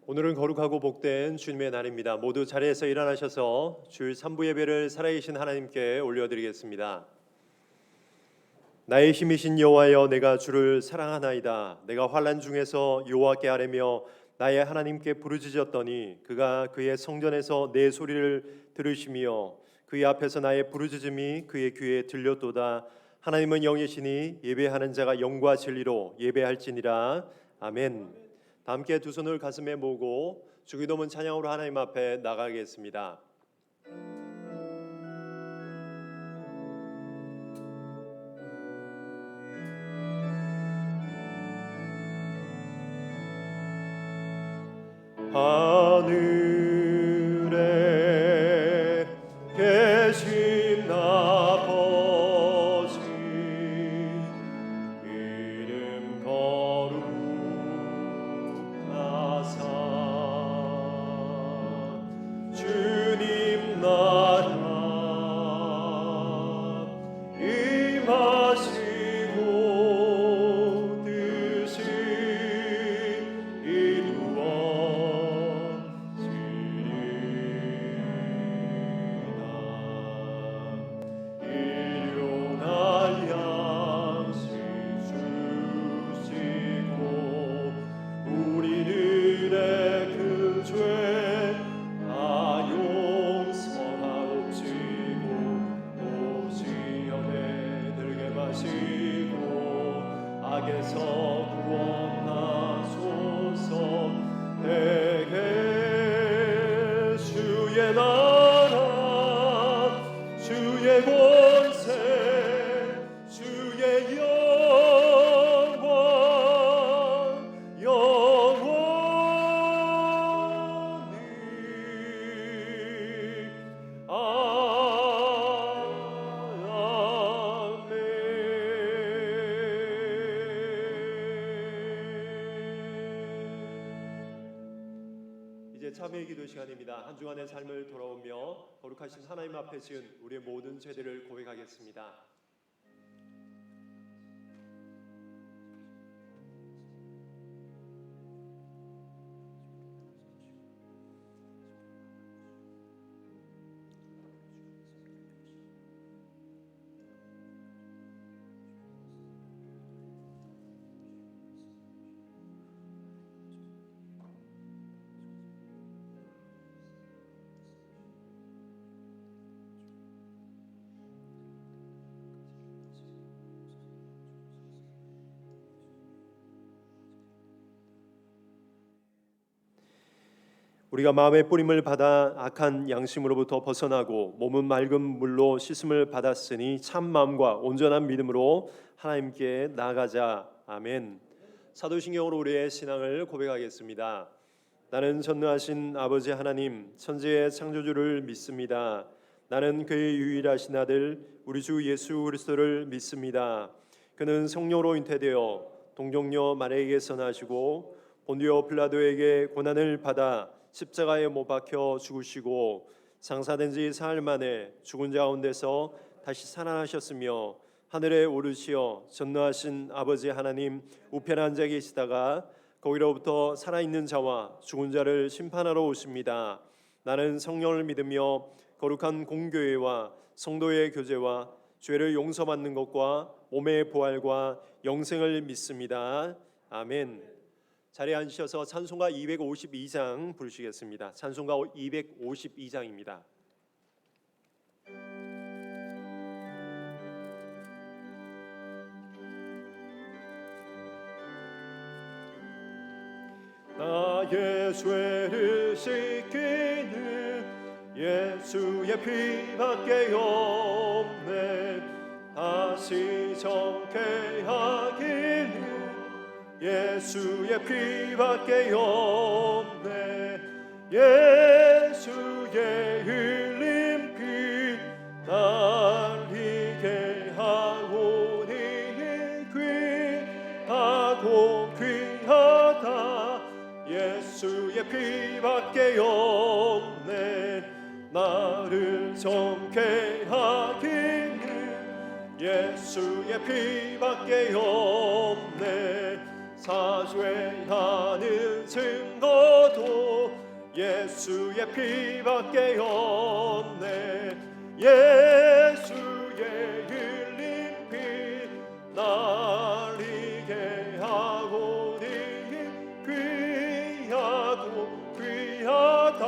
오늘은 거룩하고 복된 주님의 날입니다. 모두 자리에서 일어나셔서 주일 3부 예배를 살아계신 하나님께 올려드리겠습니다. 나의 힘이신 여호와여, 내가 주를 사랑하나이다. 내가 환난 중에서 여호와께 아뢰며 나의 하나님께 부르짖었더니 그가 그의 성전에서 내 소리를 들으시며 그의 앞에서 나의 부르짖음이 그의 귀에 들렸도다. 하나님은 영이시니 예배하는 자가 영과 진리로 예배할지니라. 아멘. 다 함께 두 손을 가슴에 모으고 주기도문 찬양으로 하나님 앞에 나가겠습니다. 하늘에 계신 아버지, 이름 거룩하사 주님 나라 임하시고 뜻이 악에서 구원하소서. 내게 주의 나라 주의 권세 주의 영광 영원히 이제 참회의 기도 시간입니다. 한 주간의 삶을 돌아오며 거룩하신 하나님 앞에 지은 우리의 모든 죄들을 고백하겠습니다. 우리가 마음의 뿌림을 받아 악한 양심으로부터 벗어나고 몸은 맑은 물로 씻음을 받았으니 참 마음과 온전한 믿음으로 하나님께 나아가자. 아멘. 사도신경으로 우리의 신앙을 고백하겠습니다. 나는 전능하신 아버지 하나님 천지의 창조주를 믿습니다. 나는 그의 유일하신 아들 우리 주 예수 그리스도를 믿습니다. 그는 성령으로 잉태되어 동정녀 마리아에게서 나시고 본디오 빌라도에게 고난을 받아 십자가에 못 박혀 죽으시고 장사된 지 사흘 만에 죽은 자 가운데서 다시 살아나셨으며 하늘에 오르시어 전능하신 아버지 하나님 우편에 앉아 계시다가 거기로부터 살아있는 자와 죽은 자를 심판하러 오십니다. 나는 성령을 믿으며 거룩한 공교회와 성도의 교제와 죄를 용서받는 것과 몸의 부활과 영생을 믿습니다. 아멘. 자리에 앉으셔서 찬송가 252장 부르시겠습니다. 찬송가 252장입니다. 나의 죄를 씻기는 예수의 피밖에 없네. 다시 정케 하기는 예수의 피밖에 없네. 예수의 흘린 피 달리게 하오니 귀하고 귀하다. 예수의 피밖에 없네. 나를 정케 하기는 예수의 피밖에 없네. 사죄하는 증거도 예수의 피밖에 없네. 예수의 흘린 피 날 이게 하오니 귀하고 귀하다.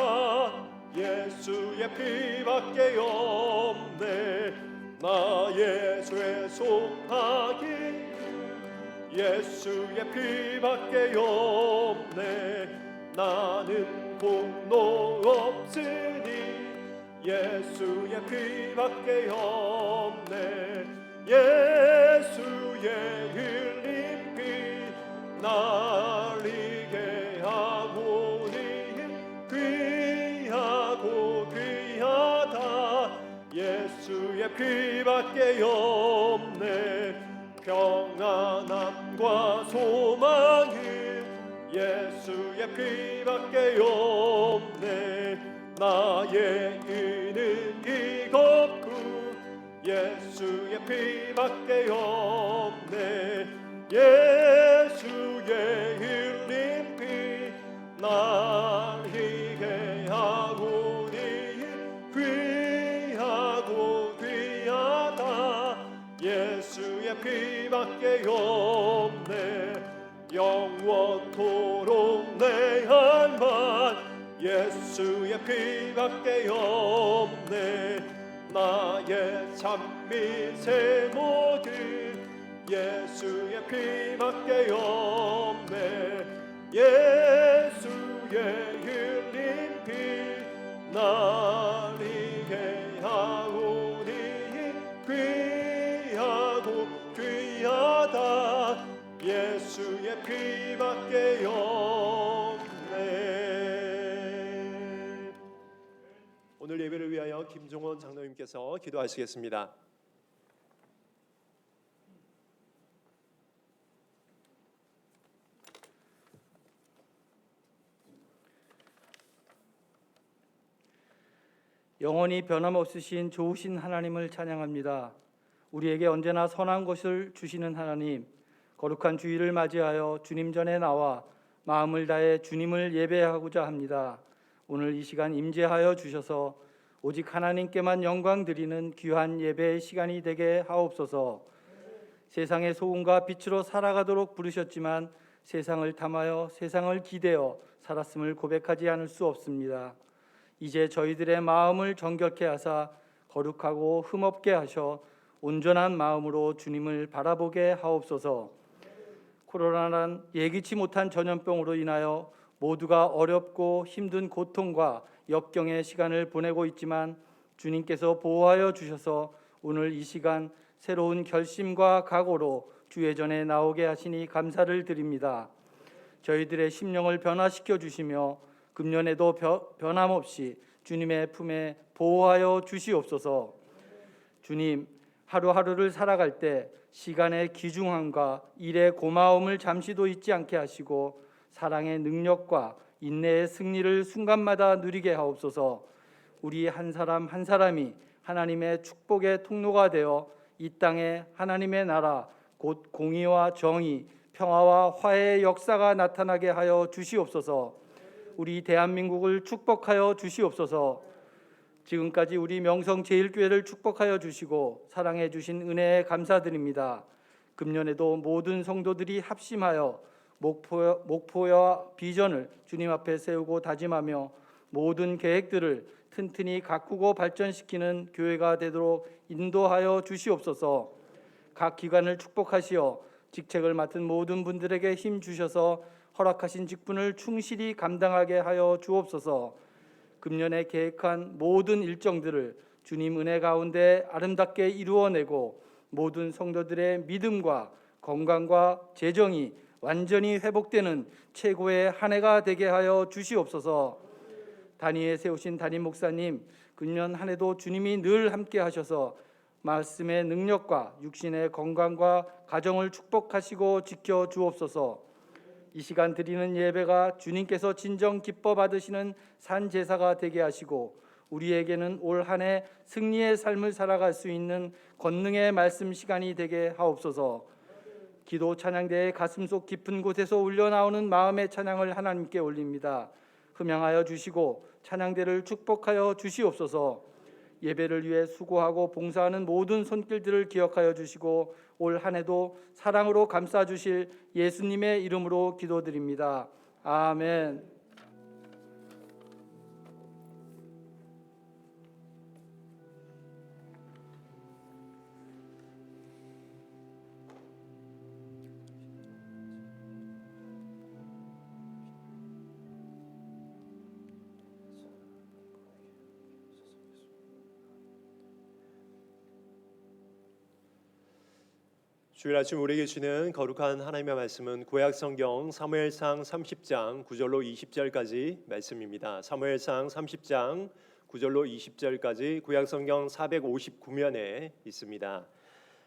예수의 피밖에 없네. 나의 죄 속하기 예수의 피밖에 없네. 나는 공로 없으니 예수의 피밖에 없네. 예수의 흘린 피 날 이게 하오니 귀하고 귀하다. 예수의 피밖에 없네. 평안함과 소망은 예수의 피밖에 없네. 나의 의는 이겁고 예수의 피밖에 없네. 예수의 흘린 피 날 희게 하오니 귀하고 귀하다. 예수의 피밖에 없네. 영원토록 내 할만 예수의 피밖에 없네. 나의 찬미 제 모든 예수의 피밖에 없네. 예수의 흘린 피 날 이게 하오니 귀하고 귀하다. 예수의 피밖에 없네. 오늘 예배를 위하여 김종원 장로님께서 기도하시겠습니다. 영원히 변함없으신 좋으신 하나님을 찬양합니다. 우리에게 언제나 선한 것을 주시는 하나님, 거룩한 주일을 맞이하여 주님 전에 나와 마음을 다해 주님을 예배하고자 합니다. 오늘 이 시간 임재하여 주셔서 오직 하나님께만 영광 드리는 귀한 예배의 시간이 되게 하옵소서. 세상의 소금과 빛으로 살아가도록 부르셨지만 세상을 탐하여 세상을 기대어 살았음을 고백하지 않을 수 없습니다. 이제 저희들의 마음을 정결케 하사 거룩하고 흠없게 하셔 온전한 마음으로 주님을 바라보게 하옵소서. 코로나란 예기치 못한 전염병으로 인하여 모두가 어렵고 힘든 고통과 역경의 시간을 보내고 있지만 주님께서 보호하여 주셔서 오늘 이 시간 새로운 결심과 각오로 주의 전에 나오게 하시니 감사를 드립니다. 저희들의 심령을 변화시켜 주시며 금년에도 변함없이 주님의 품에 보호하여 주시옵소서. 주님, 하루하루를 살아갈 때 시간의 귀중함과 일의 고마움을 잠시도 잊지 않게 하시고 사랑의 능력과 인내의 승리를 순간마다 누리게 하옵소서. 우리 한 사람 한 사람이 하나님의 축복의 통로가 되어 이 땅에 하나님의 나라 곧 공의와 정의, 평화와 화해의 역사가 나타나게 하여 주시옵소서. 우리 대한민국을 축복하여 주시옵소서. 지금까지 우리 명성제일교회를 축복하여 주시고 사랑해 주신 은혜에 감사드립니다. 금년에도 모든 성도들이 합심하여 목표와 비전을 주님 앞에 세우고 다짐하며 모든 계획들을 튼튼히 가꾸고 발전시키는 교회가 되도록 인도하여 주시옵소서. 각 기관을 축복하시어 직책을 맡은 모든 분들에게 힘 주셔서 허락하신 직분을 충실히 감당하게 하여 주옵소서. 금년에 계획한 모든 일정들을 주님 은혜 가운데 아름답게 이루어내고 모든 성도들의 믿음과 건강과 재정이 완전히 회복되는 최고의 한 해가 되게 하여 주시옵소서. 단위에 세우신 담임 목사님, 금년 한 해도 주님이 늘 함께 하셔서 말씀의 능력과 육신의 건강과 가정을 축복하시고 지켜 주옵소서. 이 시간 드리는 예배가 주님께서 진정 기뻐 받으시는 산 제사가 되게 하시고 우리에게는 올 한 해 승리의 삶을 살아갈 수 있는 권능의 말씀 시간이 되게 하옵소서. 기도 찬양대의 가슴속 깊은 곳에서 울려나오는 마음의 찬양을 하나님께 올립니다. 흠양하여 주시고 찬양대를 축복하여 주시옵소서. 예배를 위해 수고하고 봉사하는 모든 손길들을 기억하여 주시고 올 한 해도 사랑으로 감싸 주실 예수님의 이름으로 기도드립니다. 아멘. 주일 아침 우리에게 주는 거룩한 하나님의 말씀은 구약성경 사무엘상 30장 9절로 20절까지 말씀입니다. 사무엘상 30장 9절로 20절까지 구약성경 459면에 있습니다.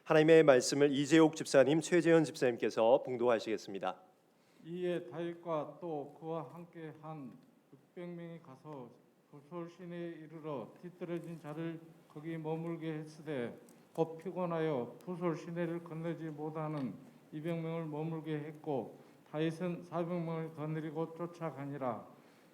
하나님의 말씀을 이재옥 집사님, 최재현 집사님께서 봉독하시겠습니다. 이에 다윗과 또 그와 함께 한 600명이 가서 부솔 시내에 이르러 뒤떨어진 자를 거기 머물게 했으되 곧 피곤하여 부솔 시내를 건너지 못하는 200명을 머물게 했고 다윗은 400명을 거느리고 쫓아가니라.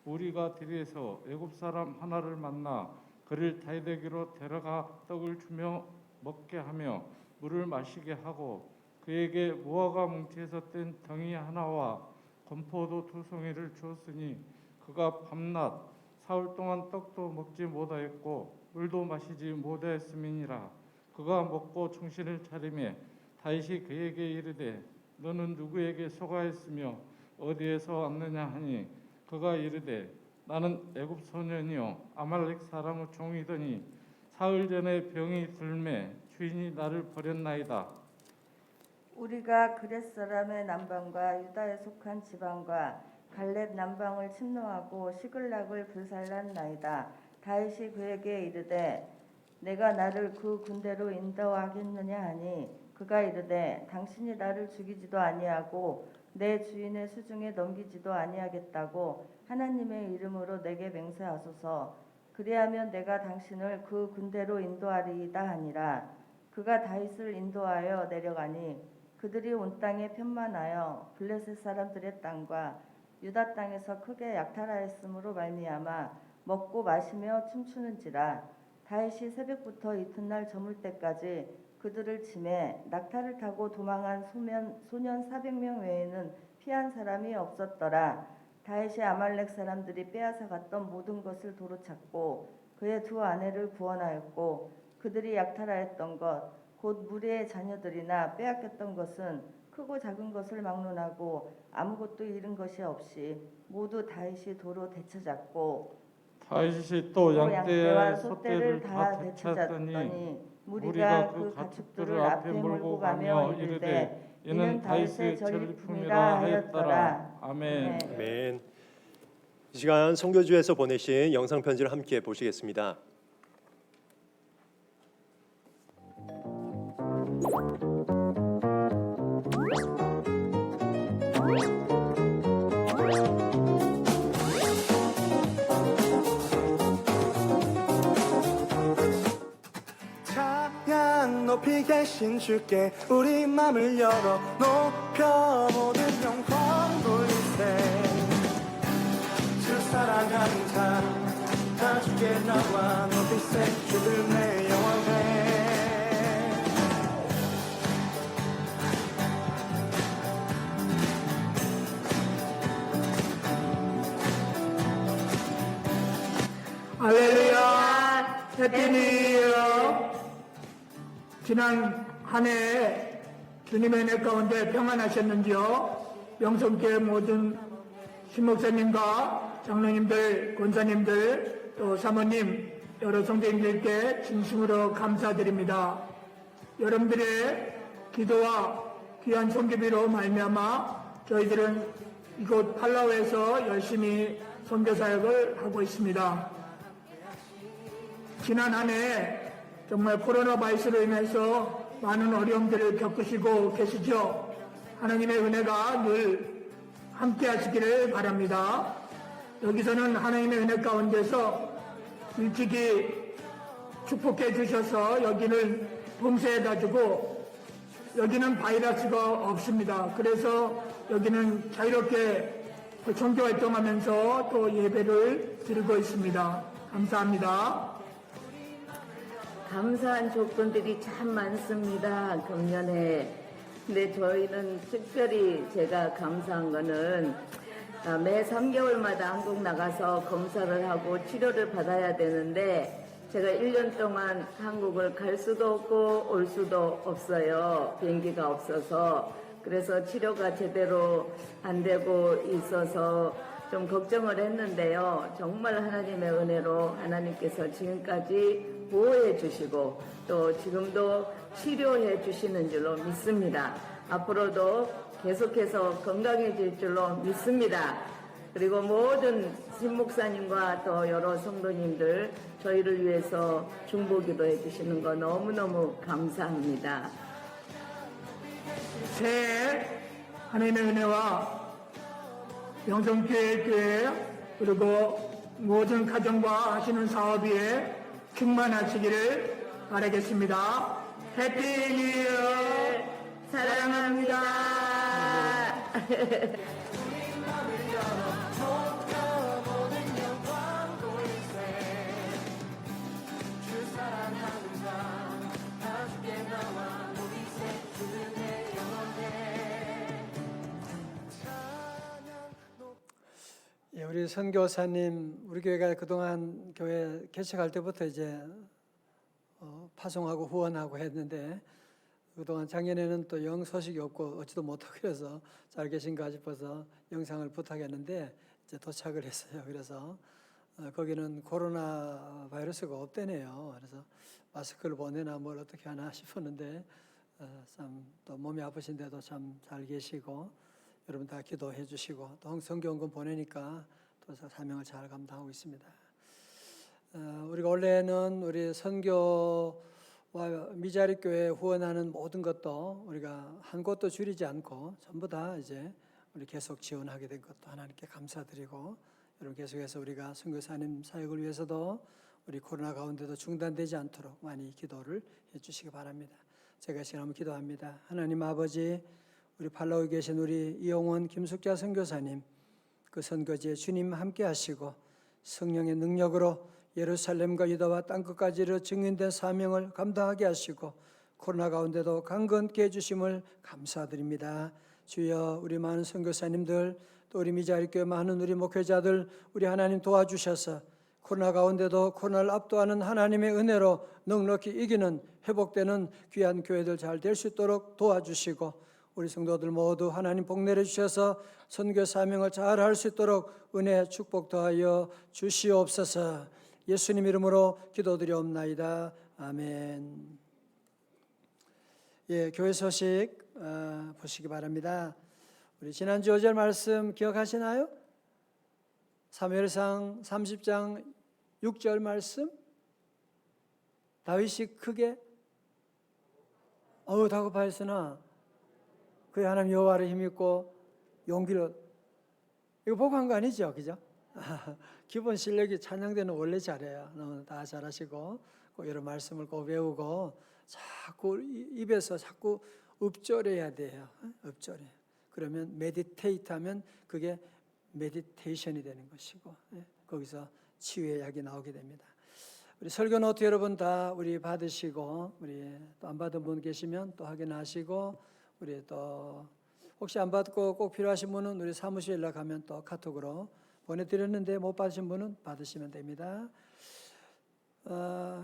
우리가 들에서 애굽 사람 하나를 만나 그를 다윗에게로 데려가 떡을 주며 먹게 하며 물을 마시게 하고 그에게 무화과 뭉치에서 뗀 덩이 하나와 건포도 2송이를 주었으니 그가 밤낮 사흘 동안 떡도 먹지 못하였고 물도 마시지 못하였음이니라. 그가 먹고 정신을 차리매 다윗이 그에게 이르되 너는 누구에게 속하였으며 어디에서 왔느냐 하니 그가 이르되 나는 애굽 소년이요 아말렉 사람의 종이더니 사흘 전에 병이 들매 주인이 나를 버렸나이다. 우리가 그렛 사람의 남방과 유다에 속한 지방과 갈렙 남방을 침노하고 시글락을 불살랐나이다. 다윗이 그에게 이르되 내가 나를 그 군대로 인도하겠느냐 하니 그가 이르되 당신이 나를 죽이지도 아니하고 내 주인의 수중에 넘기지도 아니하겠다고 하나님의 이름으로 내게 맹세하소서. 그리하면 내가 당신을 그 군대로 인도하리이다 하니라. 그가 다윗을 인도하여 내려가니 그들이 온 땅에 편만하여 블레셋 사람들의 땅과 유다 땅에서 크게 약탈하였으므로 말미암아 먹고 마시며 춤추는지라. 다윗이 새벽부터 이튿날 저물 때까지 그들을 치매 낙타를 타고 도망한 소년 400명 외에는 피한 사람이 없었더라. 다윗이 아말렉 사람들이 빼앗아 갔던 모든 것을 도로 찾고 그의 2 아내를 구원하였고 그들이 약탈하였던 것 곧 무리의 자녀들이나 빼앗겼던 것은 크고 작은 것을 막론하고 아무것도 잃은 것이 없이 모두 다윗이 도로 되찾았고 다윗이 또 양떼와 소떼를 다 되찾았더니 되찾더니 무리가 그 가축들을 앞에 몰고 가며 이르되 이는 다윗의 전리품이라 하였더라. 아멘. 아멘. 이 시간 선교주에서 보내신 영상 편지를 함께 보시겠습니다. 찬양 높이 계신 주께 우리 맘을 열어 높여 모든 영광 돌리세. 주 사랑하는 자 다 주께 나와 높이세. 주를 내 영원해. 할렐루야, 해피 뉴 이어. 지난 한 해 주님의 은혜 가운데 평안하셨는지요? 명성교회 모든 신목사님과 장로님들, 권사님들, 또 사모님, 여러 성도님들께 진심으로 감사드립니다. 여러분들의 기도와 귀한 선교비로 말미암아 저희들은 이곳 팔라우에서 열심히 선교 사역을 하고 있습니다. 지난 한 해 정말 코로나 바이러스로 인해서 많은 어려움들을 겪으시고 계시죠. 하나님의 은혜가 늘 함께 하시기를 바랍니다. 여기서는 하나님의 은혜 가운데서 일찍이 축복해 주셔서 여기는 봉쇄해가지고 여기는 바이러스가 없습니다. 그래서 여기는 자유롭게 선교 활동하면서 또 예배를 드리고 있습니다. 감사합니다. 감사한 조건들이 참 많습니다. 금년에. 근데 저희는 특별히 제가 감사한 거는 매 3개월마다 한국 나가서 검사를 하고 치료를 받아야 되는데 제가 1년 동안 한국을 갈 수도 없고 올 수도 없어요. 비행기가 없어서. 그래서 치료가 제대로 안 되고 있어서 좀 걱정을 했는데요. 정말 하나님의 은혜로 하나님께서 지금까지 보호해 주시고 또 지금도 치료해 주시는 줄로 믿습니다. 앞으로도 계속해서 건강해질 줄로 믿습니다. 그리고 모든 신목사님과 또 여러 성도님들 저희를 위해서 중보기도해 주시는 거 너무너무 감사합니다. 새해 하나님의 은혜와 영성교회 그리고 모든 가정과 하시는 사업 위에 충만하시기를 바라겠습니다. 해피 뉴 이어 사랑합니다. 예, 우리 선교사님, 우리 교회가 그동안 교회 개척할 때부터 이제 파송하고 후원하고 했는데 그동안 작년에는 또 영 소식이 없고 어찌도 못하고 그래서 잘 계신가 싶어서 영상을 부탁했는데 이제 도착을 했어요. 그래서 거기는 코로나 바이러스가 없대네요. 그래서 마스크를 보내나 뭘 어떻게 하나 싶었는데 참 또 몸이 아프신데도 참 잘 계시고 여러분 다 기도해 주시고 또 성경권 보내니까 또 사명을 잘 감당하고 있습니다. 우리가 원래는 우리 선교와 미자리 교회 후원하는 모든 것도 우리가 한 곳도 줄이지 않고 전부 다 이제 우리 계속 지원하게 된 것도 하나님께 감사드리고 여러분 계속해서 우리가 선교사님 사역을 위해서도 우리 코로나 가운데도 중단되지 않도록 많이 기도를 해주시기 바랍니다. 제가 지금 한번 기도합니다. 하나님 아버지, 우리 팔로우에 계신 우리 이용원 김숙자 선교사님, 그 선교지에 주님 함께 하시고 성령의 능력으로 예루살렘과 유다와 땅끝까지로 증인된 사명을 감당하게 하시고 코로나 가운데도 강건케 해주심을 감사드립니다. 주여, 우리 많은 선교사님들 또 우리 미자리교회 많은 우리 목회자들 우리 하나님 도와주셔서 코로나 가운데도 코로나를 압도하는 하나님의 은혜로 넉넉히 이기는 회복되는 귀한 교회들 잘 될 수 있도록 도와주시고 우리 성도들 모두 하나님 복 내려주셔서 선교 사명을 잘 할 수 있도록 은혜 축복 더하여 주시옵소서. 예수님 이름으로 기도드리옵나이다. 아멘. 예, 교회 소식 보시기 바랍니다. 우리 지난주 5절 말씀 기억하시나요? 사무엘상 30장 6절 말씀. 다윗이 크게 다급하였으나 그의 하나님 여호와를 힘입고 용기를, 이거 보고 한 거 아니죠, 그죠? 기본 실력이 찬양대는 원래 잘해요. 너무 다 잘하시고 꼭 여러 말씀을 꼭 외우고 자꾸 입에서 자꾸 읊조려야 돼요. 읊조려. 그러면 메디테이트하면 그게 메디테이션이 되는 것이고 거기서 치유의 약이 나오게 됩니다. 우리 설교 노트 여러분 다 우리 받으시고 우리 또 안 받은 분 계시면 또 확인하시고 우리 또 혹시 안 받고 꼭 필요하신 분은 우리 사무실 연락하면 또 카톡으로 보내드렸는데 못 받으신 분은 받으시면 됩니다.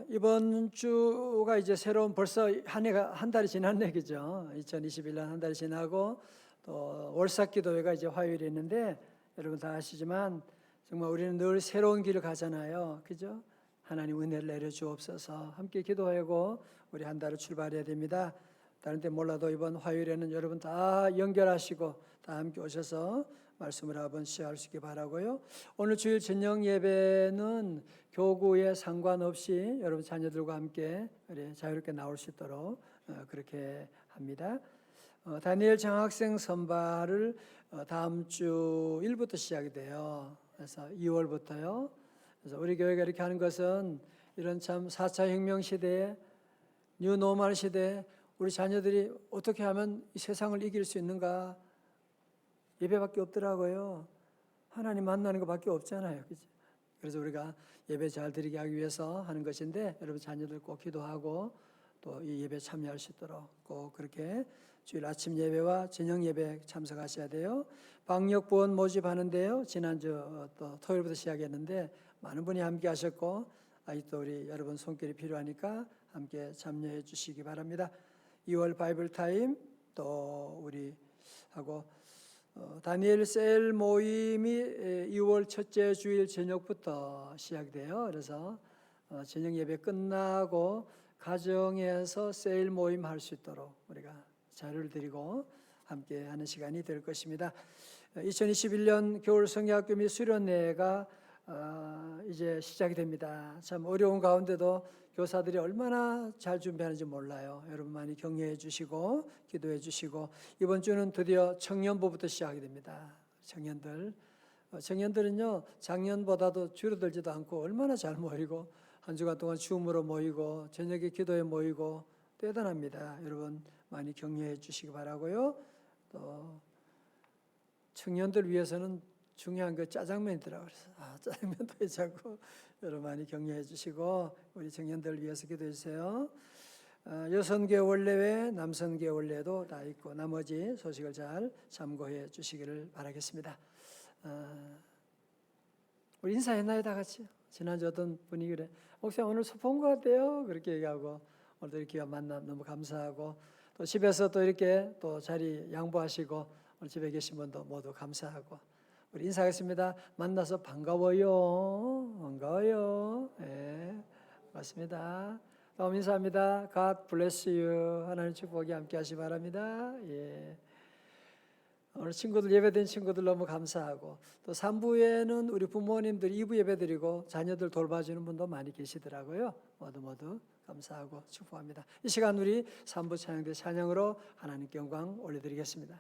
이번 주가 이제 새로운 벌써 한 해가 한 달이 지났네, 그죠? 2021년 한 달이 지나고 또 월삭기도회가 이제 화요일에 있는데 여러분 다 아시지만 정말 우리는 늘 새로운 길을 가잖아요, 그죠? 하나님 은혜를 내려주옵소서. 함께 기도하고 우리 한 달을 출발해야 됩니다. 다른 데 몰라도 이번 화요일에는 여러분 다 연결하시고 다 함께 오셔서 말씀을 한번 시작할 수 있게 바라고요. 오늘 주일 저녁 예배는 교구에 상관없이 여러분 자녀들과 함께 자유롭게 나올 수 있도록 그렇게 합니다. 다니엘 장학생 선발을 다음 주 1부터 시작이 돼요. 그래서 2월부터요. 그래서 우리 교회가 이렇게 하는 것은 이런 참 4차 혁명 시대에 뉴노멀 시대에 우리 자녀들이 어떻게 하면 이 세상을 이길 수 있는가, 예배밖에 없더라고요. 하나님 만나는 것밖에 없잖아요, 그죠? 그래서 우리가 예배 잘 드리게 하기 위해서 하는 것인데 여러분 자녀들 꼭 기도하고 또 이 예배 참여할 수 있도록 꼭 그렇게 주일 아침 예배와 저녁 예배 참석하셔야 돼요. 방역 보험 모집하는데요. 지난주 또 토요일부터 시작했는데 많은 분이 함께 하셨고 아직도 우리 여러분 손길이 필요하니까 함께 참여해 주시기 바랍니다. 2월 바이블 타임 또 우리 하고 다니엘 셀 모임이 2월 첫째 주일 저녁부터 시작돼요. 그래서 저녁 예배 끝나고 가정에서 셀 모임 할 수 있도록 우리가 자료를 드리고 함께 하는 시간이 될 것입니다. 2021년 겨울 성경학교 및 수련회가 이제 시작이 됩니다. 참 어려운 가운데도 교사들이 얼마나 잘 준비하는지 몰라요. 여러분 많이 격려해 주시고 기도해 주시고 이번 주는 드디어 청년부부터 시작이 됩니다. 청년들은요 작년보다도 줄어들지도 않고 얼마나 잘 모이고 한 주간 동안 줌으로 모이고 저녁에 기도에 모이고 대단합니다. 여러분 많이 격려해 주시기 바라고요. 또 청년들 위해서는 중요한 그 짜장면이더라고요. 그래서 짜장면도 해자고 여러분 많이 격려해 주시고 우리 청년들 위해서 기도해 주세요. 여성계 원례회, 남성계 원례도 다 있고 나머지 소식을 잘 참고해 주시기를 바라겠습니다. 우리 인사했나요 다 같이? 지난주 어떤 분이 그래 목사님 오늘 소풍 것 같아요 그렇게 얘기하고 오늘도 이렇게 만남 너무 감사하고 또 집에서 또 이렇게 또 자리 양보하시고 오늘 집에 계신 분도 모두 감사하고 우리 인사하겠습니다. 만나서 반가워요. 네, 맞습니다. 다음 인사합니다. God bless you. 하나님 축복이 함께 하시기 바랍니다. 예. 오늘 친구들 예배드린 친구들 너무 감사하고 또 3부에는 우리 부모님들 2부 예배드리고 자녀들 돌봐주는 분도 많이 계시더라고요. 모두 감사하고 축복합니다. 이 시간 우리 3부 찬양대 찬양으로 하나님께 영광 올려드리겠습니다.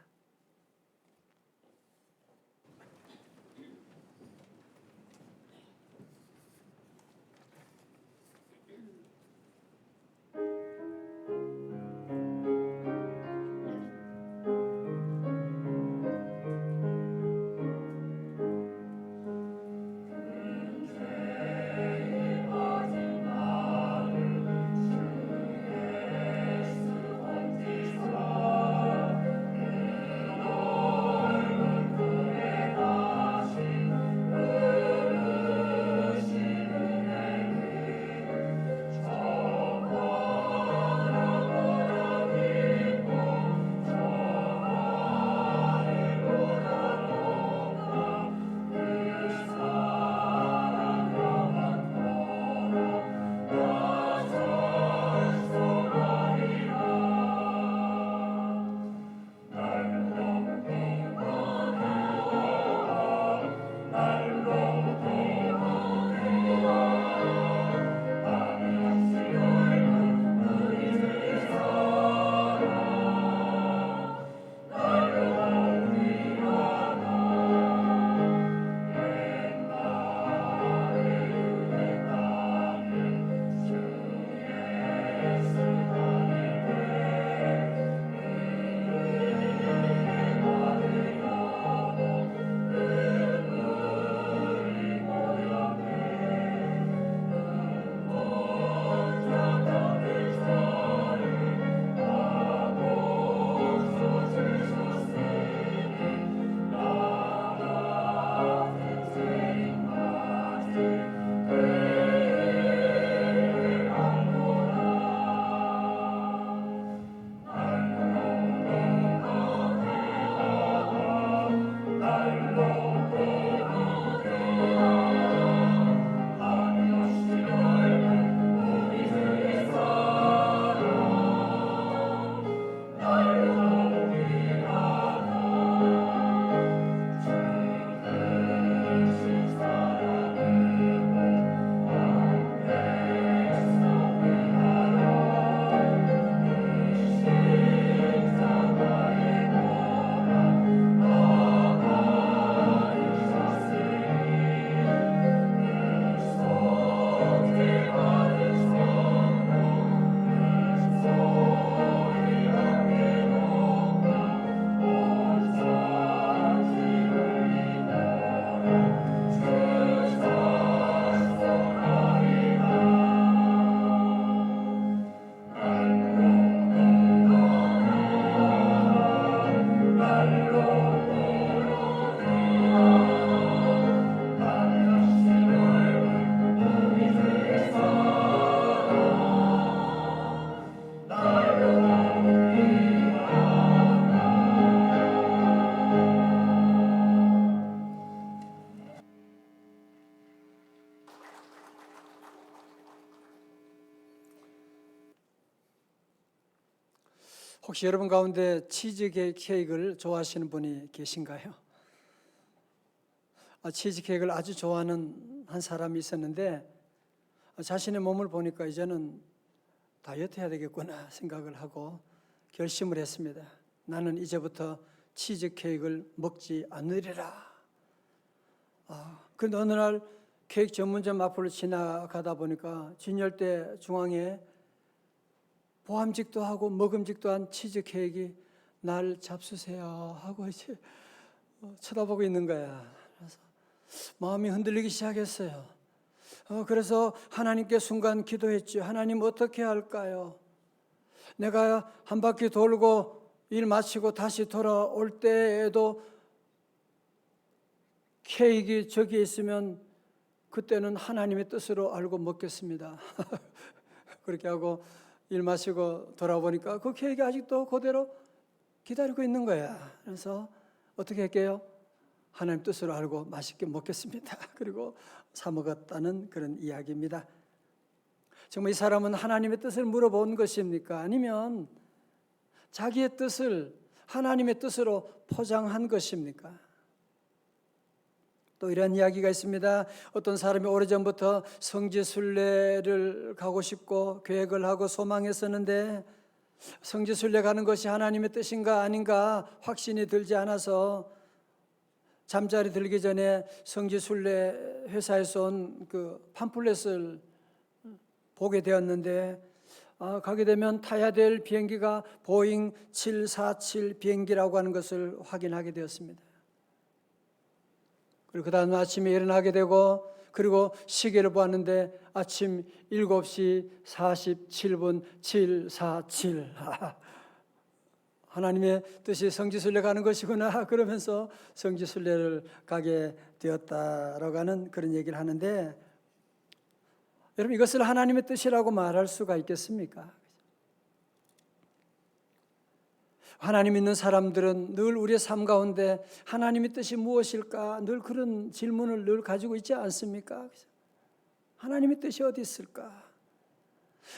혹시 여러분 가운데 치즈 케이크를 좋아하시는 분이 계신가요? 치즈 케이크를 아주 좋아하는 한 사람이 있었는데 자신의 몸을 보니까 이제는 다이어트 해야 되겠구나 생각을 하고 결심을 했습니다. 나는 이제부터 치즈 케이크를 먹지 않으리라. 그런데 어느 날 케이크 전문점 앞으로 지나가다 보니까 진열대 중앙에 보암직도 하고 먹음직도 한 치즈 케이크가 날 잡수세요 하고 이제 쳐다보고 있는 거야. 그래서 마음이 흔들리기 시작했어요. 그래서 하나님께 순간 기도했죠. 하나님 어떻게 할까요? 내가 한 바퀴 돌고 일 마치고 다시 돌아올 때에도 케이크 저기 있으면 그때는 하나님의 뜻으로 알고 먹겠습니다. 그렇게 하고 일 마치고 돌아보니까 그 케이크 아직도 그대로 기다리고 있는 거야. 그래서 어떻게 할게요? 하나님 뜻으로 알고 맛있게 먹겠습니다. 그리고 사 먹었다는 그런 이야기입니다. 정말 이 사람은 하나님의 뜻을 물어본 것입니까? 아니면 자기의 뜻을 하나님의 뜻으로 포장한 것입니까? 또 이런 이야기가 있습니다. 어떤 사람이 오래전부터 성지순례를 가고 싶고 계획을 하고 소망했었는데 성지순례 가는 것이 하나님의 뜻인가 아닌가 확신이 들지 않아서 잠자리 들기 전에 성지순례 회사에서 온 그 팜플렛을 보게 되었는데 가게 되면 타야 될 비행기가 보잉 747 비행기라고 하는 것을 확인하게 되었습니다. 그리고 그 다음 아침에 일어나게 되고 그리고 시계를 보았는데 아침 7시 47분 747 하나님의 뜻이 성지순례 가는 것이구나 그러면서 성지순례를 가게 되었다라고 하는 그런 얘기를 하는데 여러분 이것을 하나님의 뜻이라고 말할 수가 있겠습니까? 하나님 믿는 사람들은 늘 우리의 삶 가운데 하나님의 뜻이 무엇일까 늘 그런 질문을 늘 가지고 있지 않습니까? 하나님의 뜻이 어디 있을까?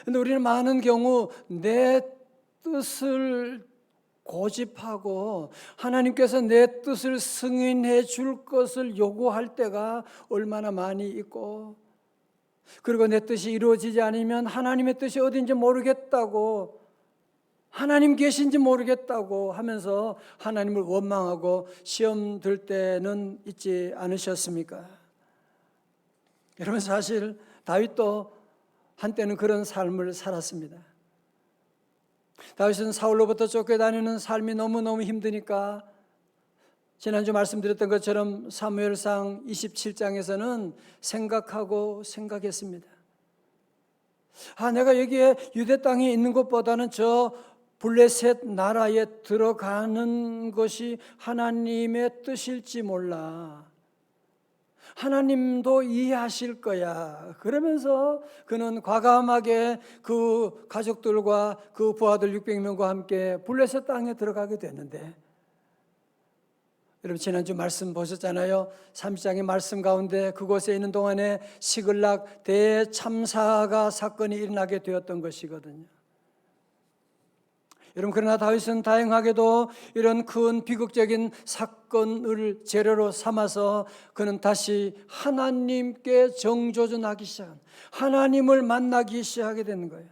그런데 우리는 많은 경우 내 뜻을 고집하고 하나님께서 내 뜻을 승인해 줄 것을 요구할 때가 얼마나 많이 있고 그리고 내 뜻이 이루어지지 않으면 하나님의 뜻이 어딘지 모르겠다고 하나님 계신지 모르겠다고 하면서 하나님을 원망하고 시험 들 때는 있지 않으셨습니까? 여러분 사실 다윗도 한때는 그런 삶을 살았습니다. 다윗은 사울로부터 쫓겨다니는 삶이 너무너무 힘드니까 지난주 말씀드렸던 것처럼 사무엘상 27장에서는 생각했습니다. 내가 여기에 유대 땅에 있는 것보다는 저 블레셋 나라에 들어가는 것이 하나님의 뜻일지 몰라. 하나님도 이해하실 거야. 그러면서 그는 과감하게 그 가족들과 그 부하들 600명과 함께 블레셋 땅에 들어가게 됐는데 여러분 지난주 말씀 보셨잖아요. 30장의 말씀 가운데 그곳에 있는 동안에 시글락 대참사가 사건이 일어나게 되었던 것이거든요. 여러분 그러나 다윗은 다행하게도 이런 큰 비극적인 사건을 재료로 삼아서 그는 다시 하나님께 정조준하기 시작한 하나님을 만나기 시작하게 되는 거예요.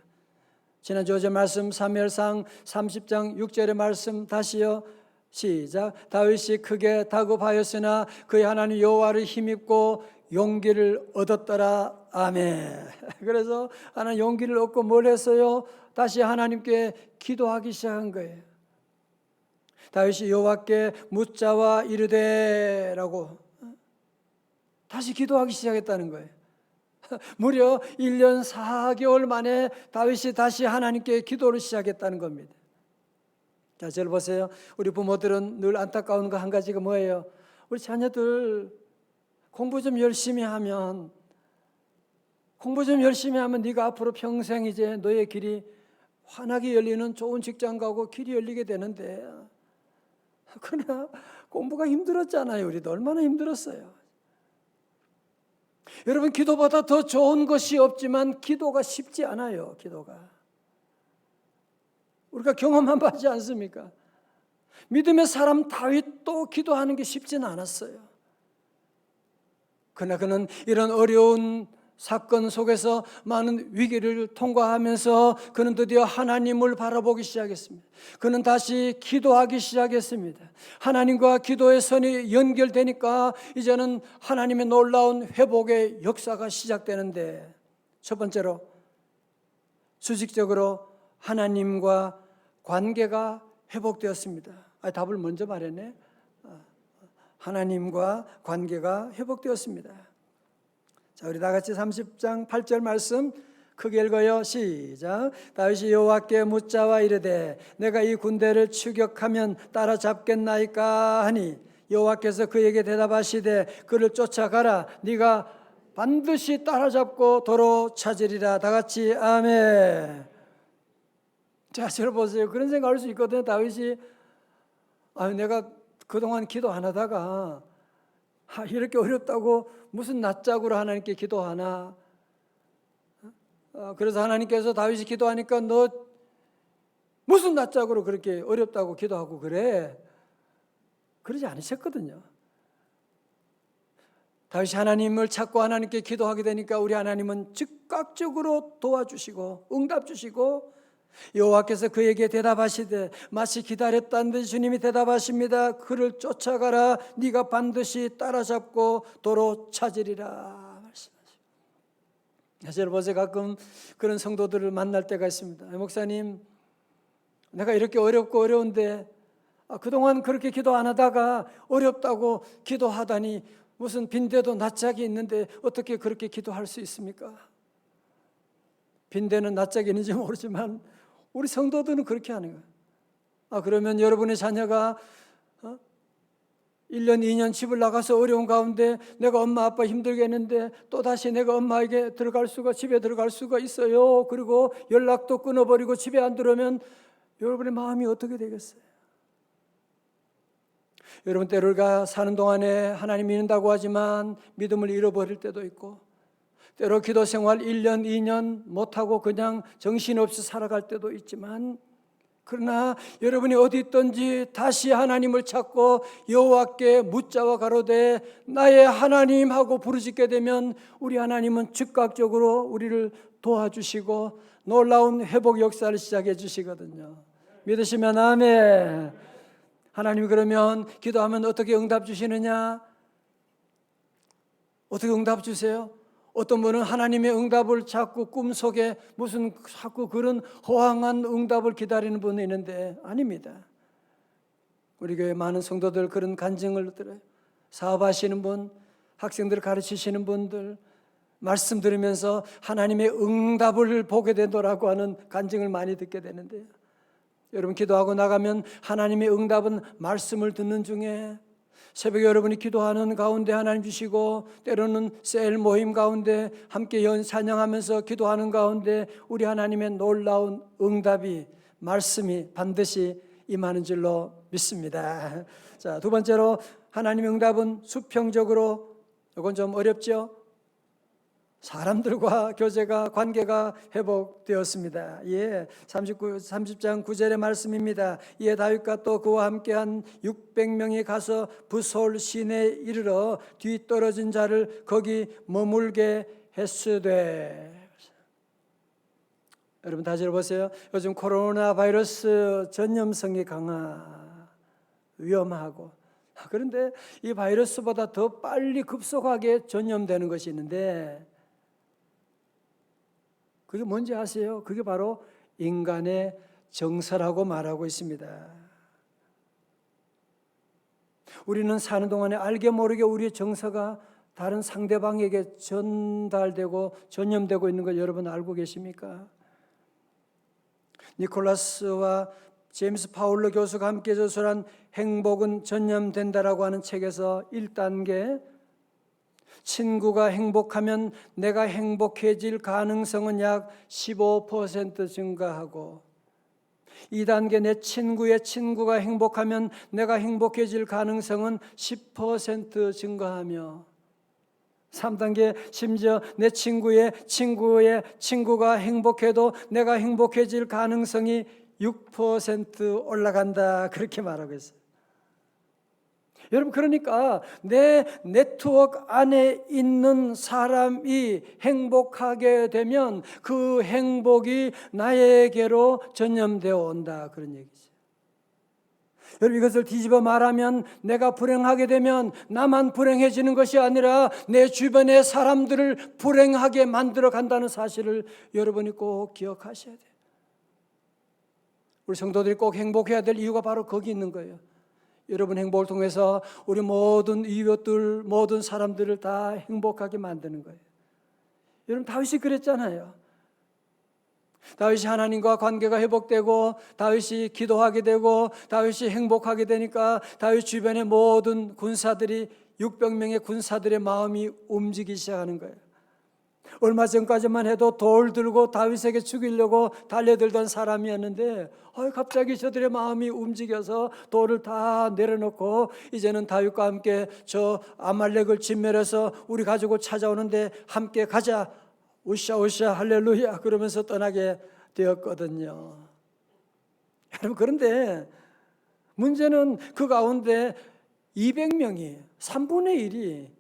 지난주 어제 말씀 사무엘상 30장 6절의 말씀 다시요. 시작. 다윗이 크게 다급하였으나 그의 하나님 여호와를 힘입고 용기를 얻었더라. 아멘. 그래서 하나님 용기를 얻고 뭘 했어요? 다시 하나님께 기도하기 시작한 거예요. 다윗이 여호와께 묻자와 이르되라고 다시 기도하기 시작했다는 거예요. 무려 1년 4개월 만에 다윗이 다시 하나님께 기도를 시작했다는 겁니다. 자, 저를 보세요. 우리 부모들은 늘 안타까운 거 한 가지가 뭐예요? 우리 자녀들 공부 좀 열심히 하면 네가 앞으로 평생 이제 너의 길이 환하게 열리는 좋은 직장 가고 길이 열리게 되는데 그러나 공부가 힘들었잖아요. 우리도 얼마나 힘들었어요. 여러분 기도보다 더 좋은 것이 없지만 기도가 쉽지 않아요. 기도가 우리가 경험한 바지 않습니까? 믿음의 사람 다윗도 기도하는 게 쉽지는 않았어요. 그러나 그는 이런 어려운 사건 속에서 많은 위기를 통과하면서 그는 드디어 하나님을 바라보기 시작했습니다. 그는 다시 기도하기 시작했습니다. 하나님과 기도의 선이 연결되니까 이제는 하나님의 놀라운 회복의 역사가 시작되는데, 첫 번째로 수직적으로 하나님과 관계가 회복되었습니다. 답을 먼저 말했네. 하나님과 관계가 회복되었습니다. 자, 우리 다 같이 30장 8절 말씀 크게 읽어요. 시작. 다윗이 여호와께 묻자와 이르되 내가 이 군대를 추격하면 따라잡겠나이까 하니 여호와께서 그에게 대답하시되 그를 쫓아가라. 네가 반드시 따라잡고 도로 찾으리라. 다 같이 아멘. 자, 여러분 보세요. 그런 생각할 수 있거든요. 다윗이 내가 그동안 기도 안 하다가 이렇게 어렵다고 무슨 낯짝으로 하나님께 기도하나? 그래서 하나님께서 다윗이 기도하니까 너 무슨 낯짝으로 그렇게 어렵다고 기도하고 그래? 그러지 않으셨거든요. 다윗이 하나님을 찾고 하나님께 기도하게 되니까 우리 하나님은 즉각적으로 도와주시고 응답 주시고 여호와께서 그에게 대답하시되 마치 기다렸다는 듯이 주님이 대답하십니다. 그를 쫓아가라. 네가 반드시 따라잡고 도로 찾으리라 말씀하시고. 사실 어제 가끔 그런 성도들을 만날 때가 있습니다. 목사님, 내가 이렇게 어렵고 어려운데 그동안 그렇게 기도 안 하다가 어렵다고 기도하다니 무슨 빈대도 낯짝이 있는데 어떻게 그렇게 기도할 수 있습니까? 빈대는 낯짝이 있는지 모르지만 우리 성도들은 그렇게 하는 거예요. 그러면 여러분의 자녀가 1년, 2년 집을 나가서 어려운 가운데 내가 엄마 아빠 힘들게 했는데 또다시 내가 엄마에게 집에 들어갈 수가 있어요. 그리고 연락도 끊어버리고 집에 안 들어오면 여러분의 마음이 어떻게 되겠어요? 여러분, 때로 우리가 사는 동안에 하나님 믿는다고 하지만 믿음을 잃어버릴 때도 있고, 때로 기도 생활 1년, 2년 못하고 그냥 정신없이 살아갈 때도 있지만, 그러나 여러분이 어디 있든지 다시 하나님을 찾고 여호와께 묻자와 가로되 나의 하나님 하고 부르짖게 되면 우리 하나님은 즉각적으로 우리를 도와주시고 놀라운 회복 역사를 시작해 주시거든요. 믿으시면 아멘. 하나님이 그러면 기도하면 어떻게 응답 주시느냐? 어떻게 응답 주세요? 어떤 분은 하나님의 응답을 자꾸 꿈속에 무슨 자꾸 그런 허황한 응답을 기다리는 분이 있는데 아닙니다. 우리 교회 많은 성도들 그런 간증을 들어요. 사업하시는 분, 학생들 가르치시는 분들 말씀 들으면서 하나님의 응답을 보게 되더라고 하는 간증을 많이 듣게 되는데요. 여러분, 기도하고 나가면 하나님의 응답은 말씀을 듣는 중에, 새벽에 여러분이 기도하는 가운데 하나님 주시고, 때로는 셀 모임 가운데 함께 찬양하면서 기도하는 가운데 우리 하나님의 놀라운 응답이, 말씀이 반드시 임하는 줄로 믿습니다. 자, 두 번째로 하나님의 응답은 수평적으로, 이건 좀 어렵죠? 사람들과 교제가, 관계가 회복되었습니다. 30장 9절의 말씀입니다. 이에 다윗과 또 그와 함께한 600명이 가서 부솔 시내에 이르러 뒤떨어진 자를 거기 머물게 했으되. 여러분 다시 보세요. 요즘 코로나 바이러스 전염성이 위험하고, 그런데 이 바이러스보다 더 빨리 급속하게 전염되는 것이 있는데, 그게 뭔지 아세요? 그게 바로 인간의 정서라고 말하고 있습니다. 우리는 사는 동안에 알게 모르게 우리의 정서가 다른 상대방에게 전달되고 전염되고 있는 걸 여러분 알고 계십니까? 니콜라스와 제임스 파울러 교수가 함께 저술한 행복은 전염된다라고 하는 책에서 1단계, 친구가 행복하면 내가 행복해질 가능성은 약 15% 증가하고, 2단계 내 친구의 친구가 행복하면 내가 행복해질 가능성은 10% 증가하며, 3단계 심지어 내 친구의 친구가 행복해도 내가 행복해질 가능성이 6% 올라간다 그렇게 말하고 있어요. 여러분, 그러니까 내 네트워크 안에 있는 사람이 행복하게 되면 그 행복이 나에게로 전염되어 온다 그런 얘기죠. 여러분, 이것을 뒤집어 말하면 내가 불행하게 되면 나만 불행해지는 것이 아니라 내 주변의 사람들을 불행하게 만들어 간다는 사실을 여러분이 꼭 기억하셔야 돼요. 우리 성도들이 꼭 행복해야 될 이유가 바로 거기 있는 거예요. 여러분 행복을 통해서 우리 모든 이웃들, 모든 사람들을 다 행복하게 만드는 거예요. 여러분, 다윗이 그랬잖아요. 다윗이 하나님과 관계가 회복되고 다윗이 기도하게 되고 다윗이 행복하게 되니까 다윗 주변의 모든 군사들이 600명의 군사들의 마음이 움직이기 시작하는 거예요. 얼마 전까지만 해도 돌 들고 다윗에게 죽이려고 달려들던 사람이었는데 갑자기 저들의 마음이 움직여서 돌을 다 내려놓고 이제는 다윗과 함께 저 아말렉을 진멸해서 우리 가족을 찾아오는데 함께 가자, 우샤 할렐루야 그러면서 떠나게 되었거든요. 여러분, 그런데 문제는 그 가운데 200명이 3분의 1이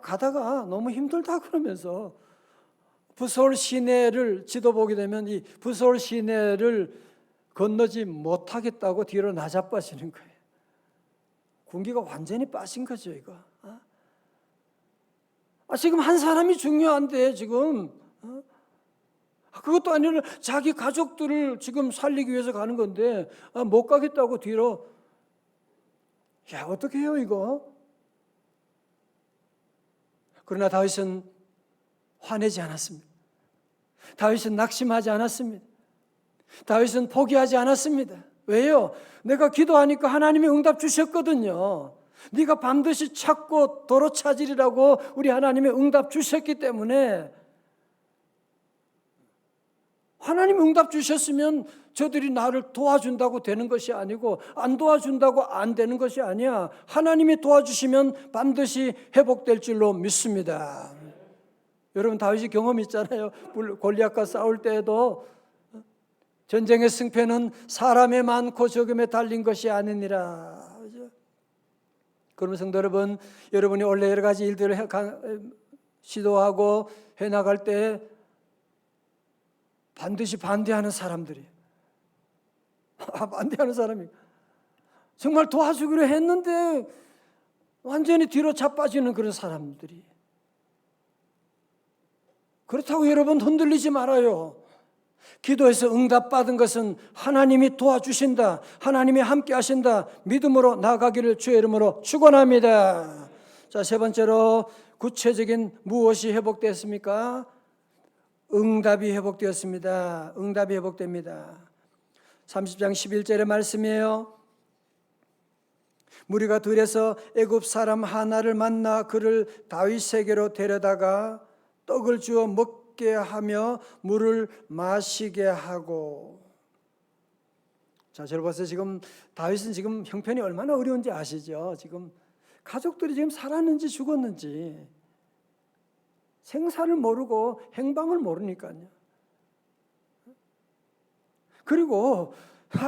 가다가 너무 힘들다 그러면서 부솔 시내를 지도 보게 되면 이 부솔 시내를 건너지 못하겠다고 뒤로 나자빠지는 거예요. 군기가 완전히 빠진 거죠, 이거. 지금 한 사람이 중요한데 지금 그것도 아니라 자기 가족들을 지금 살리기 위해서 가는 건데 못 가겠다고 뒤로. 야, 어떻게 해요 이거? 그러나 다윗은 화내지 않았습니다. 다윗은 낙심하지 않았습니다. 다윗은 포기하지 않았습니다. 왜요? 내가 기도하니까 하나님이 응답 주셨거든요. 네가 반드시 찾고 도로 찾으리라고 우리 하나님이 응답 주셨기 때문에 하나님 응답 주셨으면 저들이 나를 도와준다고 되는 것이 아니고 안 도와준다고 안 되는 것이 아니야. 하나님이 도와주시면 반드시 회복될 줄로 믿습니다. 여러분, 다윗이 경험이 있잖아요. 골리앗과 싸울 때에도 전쟁의 승패는 사람의 많고 적음에 달린 것이 아니니라. 그러면 성도 여러분, 여러분이 원래 여러 가지 일들을 시도하고 해나갈 때 반드시 반대하는 사람들이 반대하는 사람이 정말 도와주기로 했는데 완전히 뒤로 자빠지는 그런 사람들이. 그렇다고 여러분 흔들리지 말아요. 기도해서 응답받은 것은 하나님이 도와주신다, 하나님이 함께 하신다 믿음으로 나아가기를 주의 이름으로 축원합니다. 자, 세 번째로 구체적인 무엇이 회복됐습니까? 응답이 회복되었습니다. 응답이 회복됩니다. 30장 11절의 말씀이에요. 무리가 들에서 애굽 사람 하나를 만나 그를 다윗에게로 데려다가 떡을 주어 먹게 하며 물을 마시게 하고. 자, 저를 보세요. 지금 다윗은 지금 형편이 얼마나 어려운지 아시죠? 지금 가족들이 지금 살았는지 죽었는지 생사를 모르고 행방을 모르니까요. 그리고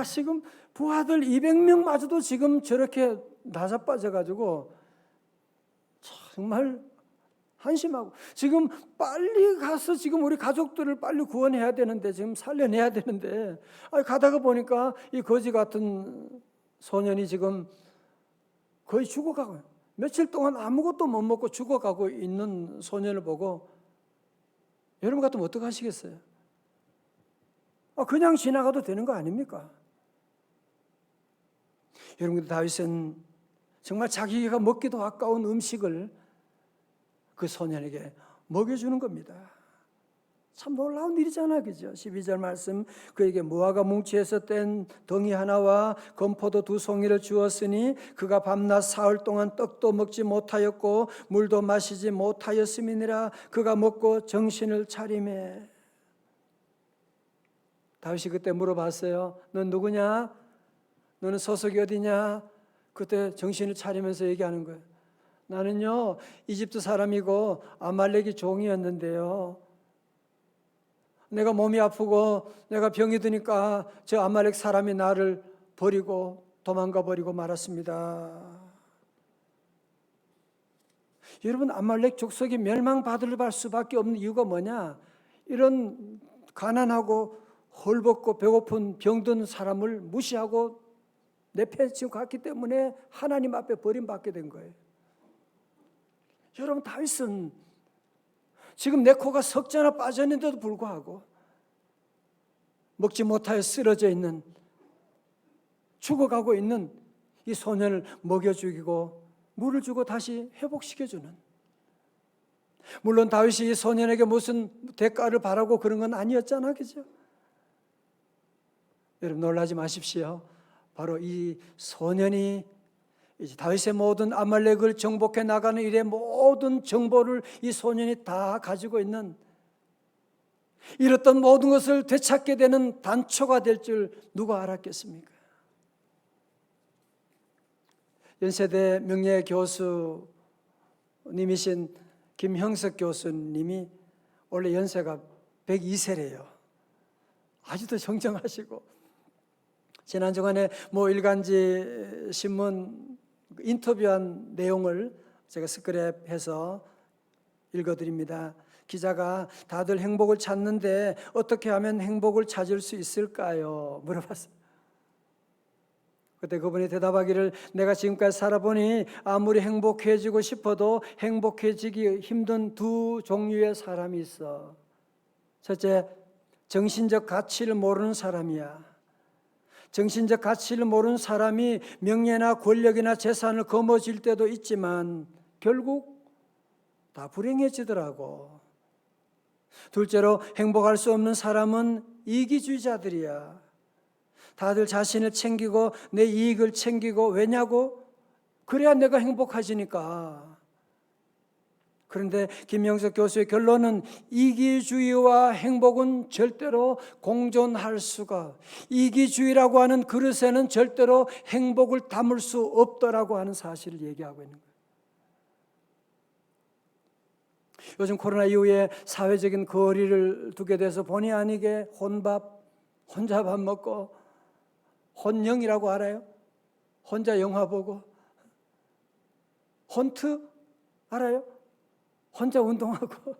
지금 부하들 200명마저도 지금 저렇게 나자빠져가지고 정말 한심하고 지금 빨리 가서 지금 우리 가족들을 빨리 구원해야 되는데 지금 살려내야 되는데 가다가 보니까 이 거지 같은 소년이 지금 거의 죽어가고 며칠 동안 아무것도 못 먹고 죽어가고 있는 소년을 보고 여러분 같으면 어떻게 하시겠어요? 그냥 지나가도 되는 거 아닙니까? 여러분, 다윗은 정말 자기가 먹기도 아까운 음식을 그 소년에게 먹여주는 겁니다. 참 놀라운 일이잖아요, 그죠? 12절 말씀, 그에게 무화과 뭉치에서 뗀 덩이 하나와 건포도 2송이를 주었으니 그가 밤낮 사흘 동안 떡도 먹지 못하였고 물도 마시지 못하였음이니라. 그가 먹고 정신을 차리매. 다윗이 그때 물어봤어요. 넌 누구냐? 너는 소속이 어디냐? 그때 정신을 차리면서 얘기하는 거예요. 나는요 이집트 사람이고 아말렉이 종이었는데요, 내가 몸이 아프고 내가 병이 드니까 저 아말렉 사람이 나를 버리고 도망가 버리고 말았습니다. 여러분, 아말렉 족속이 멸망받을 수밖에 없는 이유가 뭐냐? 이런 가난하고 헐벗고 배고픈 병든 사람을 무시하고 내팽치고 갔기 때문에 하나님 앞에 버림받게 된 거예요. 여러분, 다윗은 지금 내 코가 석자나 빠졌는데도 불구하고 먹지 못하여 쓰러져 있는, 죽어가고 있는 이 소년을 먹여 죽이고 물을 주고 다시 회복시켜주는, 물론 다윗이 이 소년에게 무슨 대가를 바라고 그런 건 아니었잖아, 그죠? 여러분, 놀라지 마십시오. 바로 이 소년이 이제 다윗의 모든 아말렉을 정복해 나가는 일의 모든 정보를 이 소년이 다 가지고 있는, 잃었던 모든 것을 되찾게 되는 단초가 될 줄 누가 알았겠습니까? 연세대 명예 교수님이신 김형석 교수님이 원래 연세가 102세래요. 아주도 정정하시고, 지난 주간에 모 일간지 신문 인터뷰한 내용을 제가 스크랩해서 읽어드립니다. 기자가 다들 행복을 찾는데 어떻게 하면 행복을 찾을 수 있을까요? 물어봤어요. 그때 그분이 대답하기를, 내가 지금까지 살아보니 아무리 행복해지고 싶어도 행복해지기 힘든 두 종류의 사람이 있어. 첫째, 정신적 가치를 모르는 사람이야. 정신적 가치를 모르는 사람이 명예나 권력이나 재산을 거머쥘 때도 있지만 결국 다 불행해지더라고. 둘째로, 행복할 수 없는 사람은 이기주의자들이야. 다들 자신을 챙기고 내 이익을 챙기고, 왜냐고? 그래야 내가 행복해지니까. 그런데 김영석 교수의 결론은 이기주의와 행복은 절대로 공존할 수가, 이기주의라고 하는 그릇에는 절대로 행복을 담을 수 없더라고 하는 사실을 얘기하고 있는 거예요. 요즘 코로나 이후에 사회적인 거리를 두게 돼서 본의 아니게 혼자 밥 먹고, 혼영이라고 알아요? 혼자 영화 보고, 혼트 알아요? 혼자 운동하고.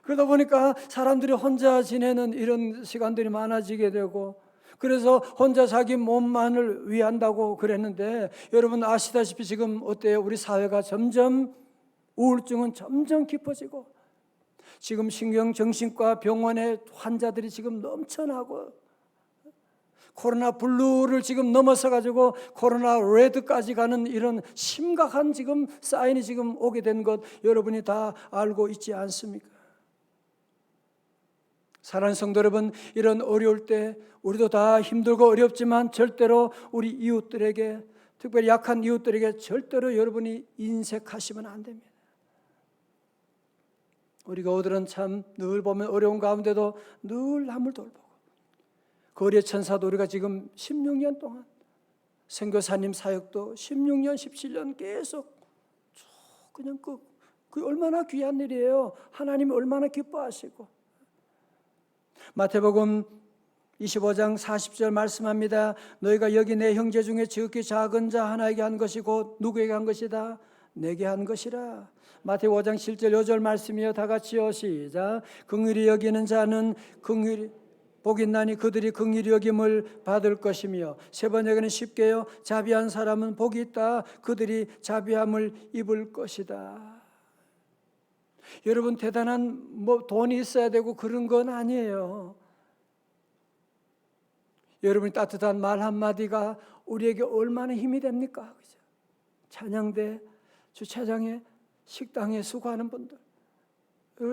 그러다 보니까 사람들이 혼자 지내는 이런 시간들이 많아지게 되고, 그래서 혼자 자기 몸만을 위한다고 그랬는데, 여러분 아시다시피 지금 어때요? 우리 사회가 점점, 우울증은 점점 깊어지고, 지금 신경정신과 병원에 환자들이 지금 넘쳐나고, 코로나 블루를 지금 넘어서 가지고 코로나 레드까지 가는 이런 심각한 지금 사인이 지금 오게 된 것 여러분이 다 알고 있지 않습니까? 사랑하는 성도 여러분, 이런 어려울 때 우리도 다 힘들고 어렵지만 절대로 우리 이웃들에게, 특별히 약한 이웃들에게 절대로 여러분이 인색하시면 안 됩니다. 우리 교우들은 참 늘 보면 어려운 가운데도 늘 남을 돌보고, 거리의 천사도 우리가 지금 16년 동안, 선교사님 사역도 16년, 17년 계속 쭉 그냥 그 얼마나 귀한 일이에요. 하나님이 얼마나 기뻐하시고. 마태복음 25장 40절 말씀합니다. 너희가 여기 내 형제 중에 지극히 작은 자 하나에게 한 것이고 누구에게 한 것이다? 내게 한 것이라. 마태복음 5장 7절 5절 말씀이요. 다 같이요. 시작. 긍휼히 여기는 자는 복이 있나니 그들이 긍휼히 여김을 받을 것이며, 세 번째는 쉽게요. 자비한 사람은 복이 있다. 그들이 자비함을 입을 것이다. 여러분, 대단한 돈이 있어야 되고 그런 건 아니에요. 여러분이 따뜻한 말 한마디가 우리에게 얼마나 힘이 됩니까? 그죠? 찬양대, 주차장에, 식당에 수고하는 분들,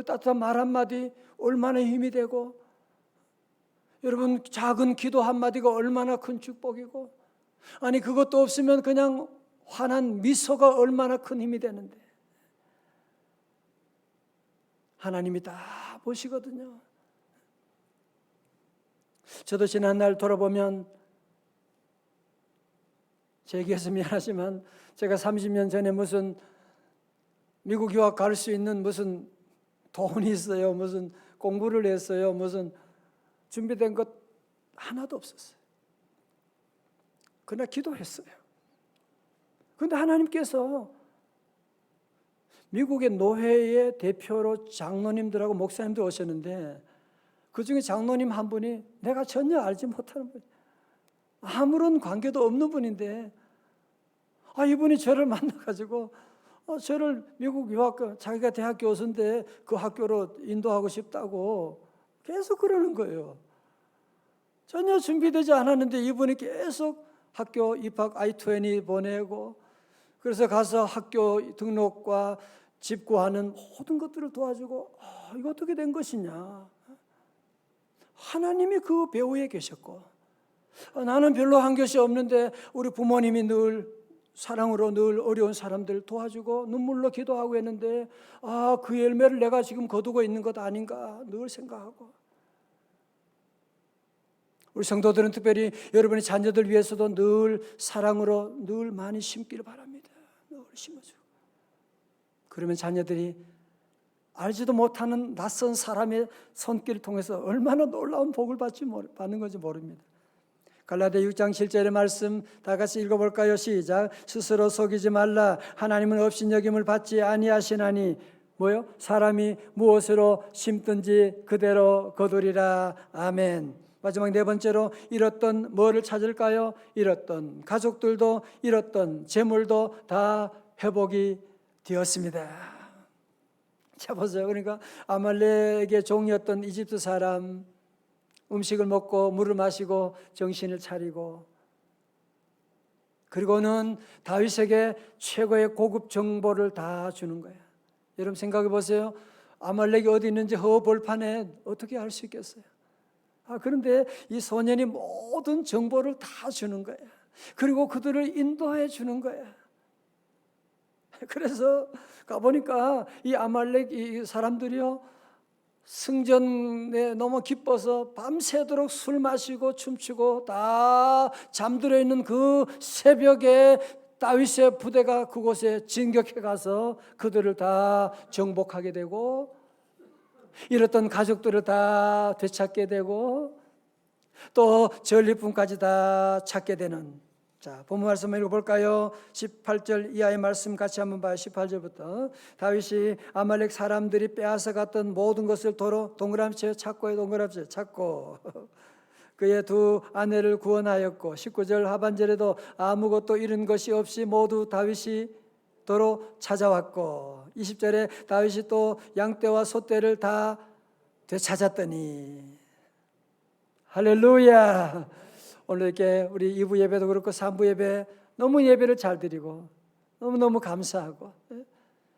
따뜻한 말 한마디 얼마나 힘이 되고, 여러분 작은 기도 한마디가 얼마나 큰 축복이고, 아니 그것도 없으면 그냥 환한 미소가 얼마나 큰 힘이 되는데, 하나님이 다 보시거든요. 저도 지난날 돌아보면, 제 얘기해서 미안하지만 제가 30년 전에 무슨 미국 유학 갈 수 있는 무슨 돈이 있어요, 무슨 공부를 했어요. 무슨 준비된 것 하나도 없었어요. 그러나 기도했어요. 그런데 하나님께서 미국의 노회의 대표로 장로님들하고 목사님들 오셨는데 그중에 장로님 한 분이 내가 전혀 알지 못하는 분, 아무런 관계도 없는 분인데 이분이 저를 만나가지고 저를 미국 유학, 자기가 대학 교수인데 그 학교로 인도하고 싶다고 계속 그러는 거예요. 전혀 준비되지 않았는데 이분이 계속 학교 입학 I-20 보내고 그래서 가서 학교 등록과 집 구하는 모든 것들을 도와주고 이거 어떻게 된 것이냐. 하나님이 그 배후에 계셨고 나는 별로 한 것이 없는데 우리 부모님이 늘 사랑으로 늘 어려운 사람들 도와주고 눈물로 기도하고 했는데 그 열매를 내가 지금 거두고 있는 것 아닌가 늘 생각하고 우리 성도들은 특별히 여러분의 자녀들 위해서도 늘 사랑으로 늘 많이 심기를 바랍니다. 늘 심어주고 그러면 자녀들이 알지도 못하는 낯선 사람의 손길을 통해서 얼마나 놀라운 복을 받는 건지 모릅니다. 갈라디아 6장 7절의 말씀 다 같이 읽어볼까요? 시작. 스스로 속이지 말라. 하나님은 업신여김을 받지 아니하시나니 뭐요? 사람이 무엇으로 심든지 그대로 거두리라. 아멘. 마지막 네 번째로 잃었던 뭐를 찾을까요? 잃었던 가족들도 잃었던 재물도 다 회복이 되었습니다. 자 보세요. 그러니까 아말렉의 종이었던 이집트 사람 음식을 먹고 물을 마시고 정신을 차리고 그리고는 다윗에게 최고의 고급 정보를 다 주는 거예요. 여러분 생각해 보세요. 아말렉이 어디 있는지 허벌판에 어떻게 알 수 있겠어요? 그런데 이 소년이 모든 정보를 다 주는 거예요. 그리고 그들을 인도해 주는 거예요. 그래서 가보니까 이 아말렉 이 사람들이요 승전에 너무 기뻐서 밤새도록 술 마시고 춤추고 다 잠들어 있는 그 새벽에 다윗의 부대가 그곳에 진격해 가서 그들을 다 정복하게 되고 잃었던 가족들을 다 되찾게 되고 또 전리품까지 다 찾게 되는 자, 본문 말씀 읽어볼까요? 18절 이하의 말씀 같이 한번 봐요. 18절부터 다윗이 아말렉 사람들이 빼앗아 갔던 모든 것을 도로 동그라미쳐 찾고 동그라미쳐 찾고 그의 두 아내를 구원하였고 19절 하반절에도 아무것도 잃은 것이 없이 모두 다윗이 도로 찾아왔고 20절에 다윗이 또 양떼와 소떼를 다 되찾았더니 할렐루야. 오늘 이렇게 우리 2부 예배도 그렇고 3부 예배 너무 예배를 잘 드리고 너무너무 감사하고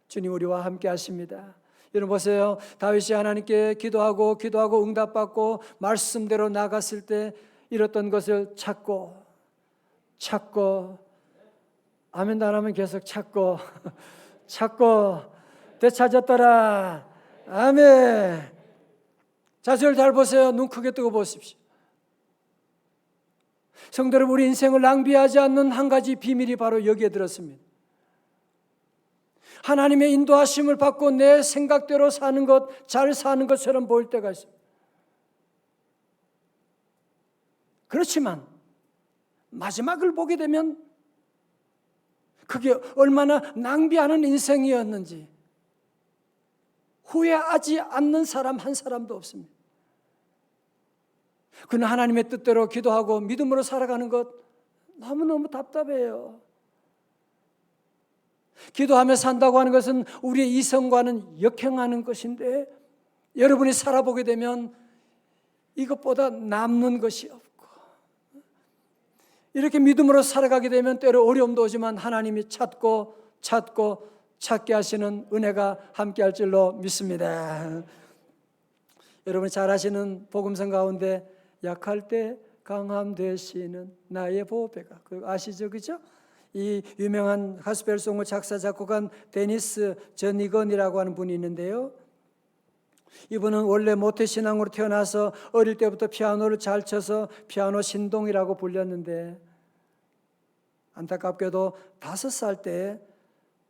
주님 우리와 함께 하십니다. 여러분 보세요. 다윗이 하나님께 기도하고 응답받고 말씀대로 나갔을 때 잃었던 것을 찾고 아멘도 안 하면 계속 찾고 되찾았더라. 아멘. 자세를 잘 보세요. 눈 크게 뜨고 보십시오. 성도 여러분, 우리 인생을 낭비하지 않는 한 가지 비밀이 바로 여기에 들었습니다. 하나님의 인도하심을 받고 내 생각대로 사는 것, 잘 사는 것처럼 보일 때가 있습니다. 그렇지만 마지막을 보게 되면 그게 얼마나 낭비하는 인생이었는지 후회하지 않는 사람 한 사람도 없습니다. 그는 하나님의 뜻대로 기도하고 믿음으로 살아가는 것 너무너무 답답해요. 기도하며 산다고 하는 것은 우리의 이성과는 역행하는 것인데 여러분이 살아보게 되면 이것보다 남는 것이 없고 이렇게 믿음으로 살아가게 되면 때로 어려움도 오지만 하나님이 찾게 하시는 은혜가 함께할 줄로 믿습니다. 여러분이 잘 아시는 복음성 가운데 약할 때 강함 되시는 나의 보배가 그거 아시죠? 그죠? 이 유명한 가스펠송을 작사 작곡한 데니스 전이건이라고 하는 분이 있는데요. 이분은 원래 모태신앙으로 태어나서 어릴 때부터 피아노를 잘 쳐서 피아노 신동이라고 불렸는데 안타깝게도 5살 때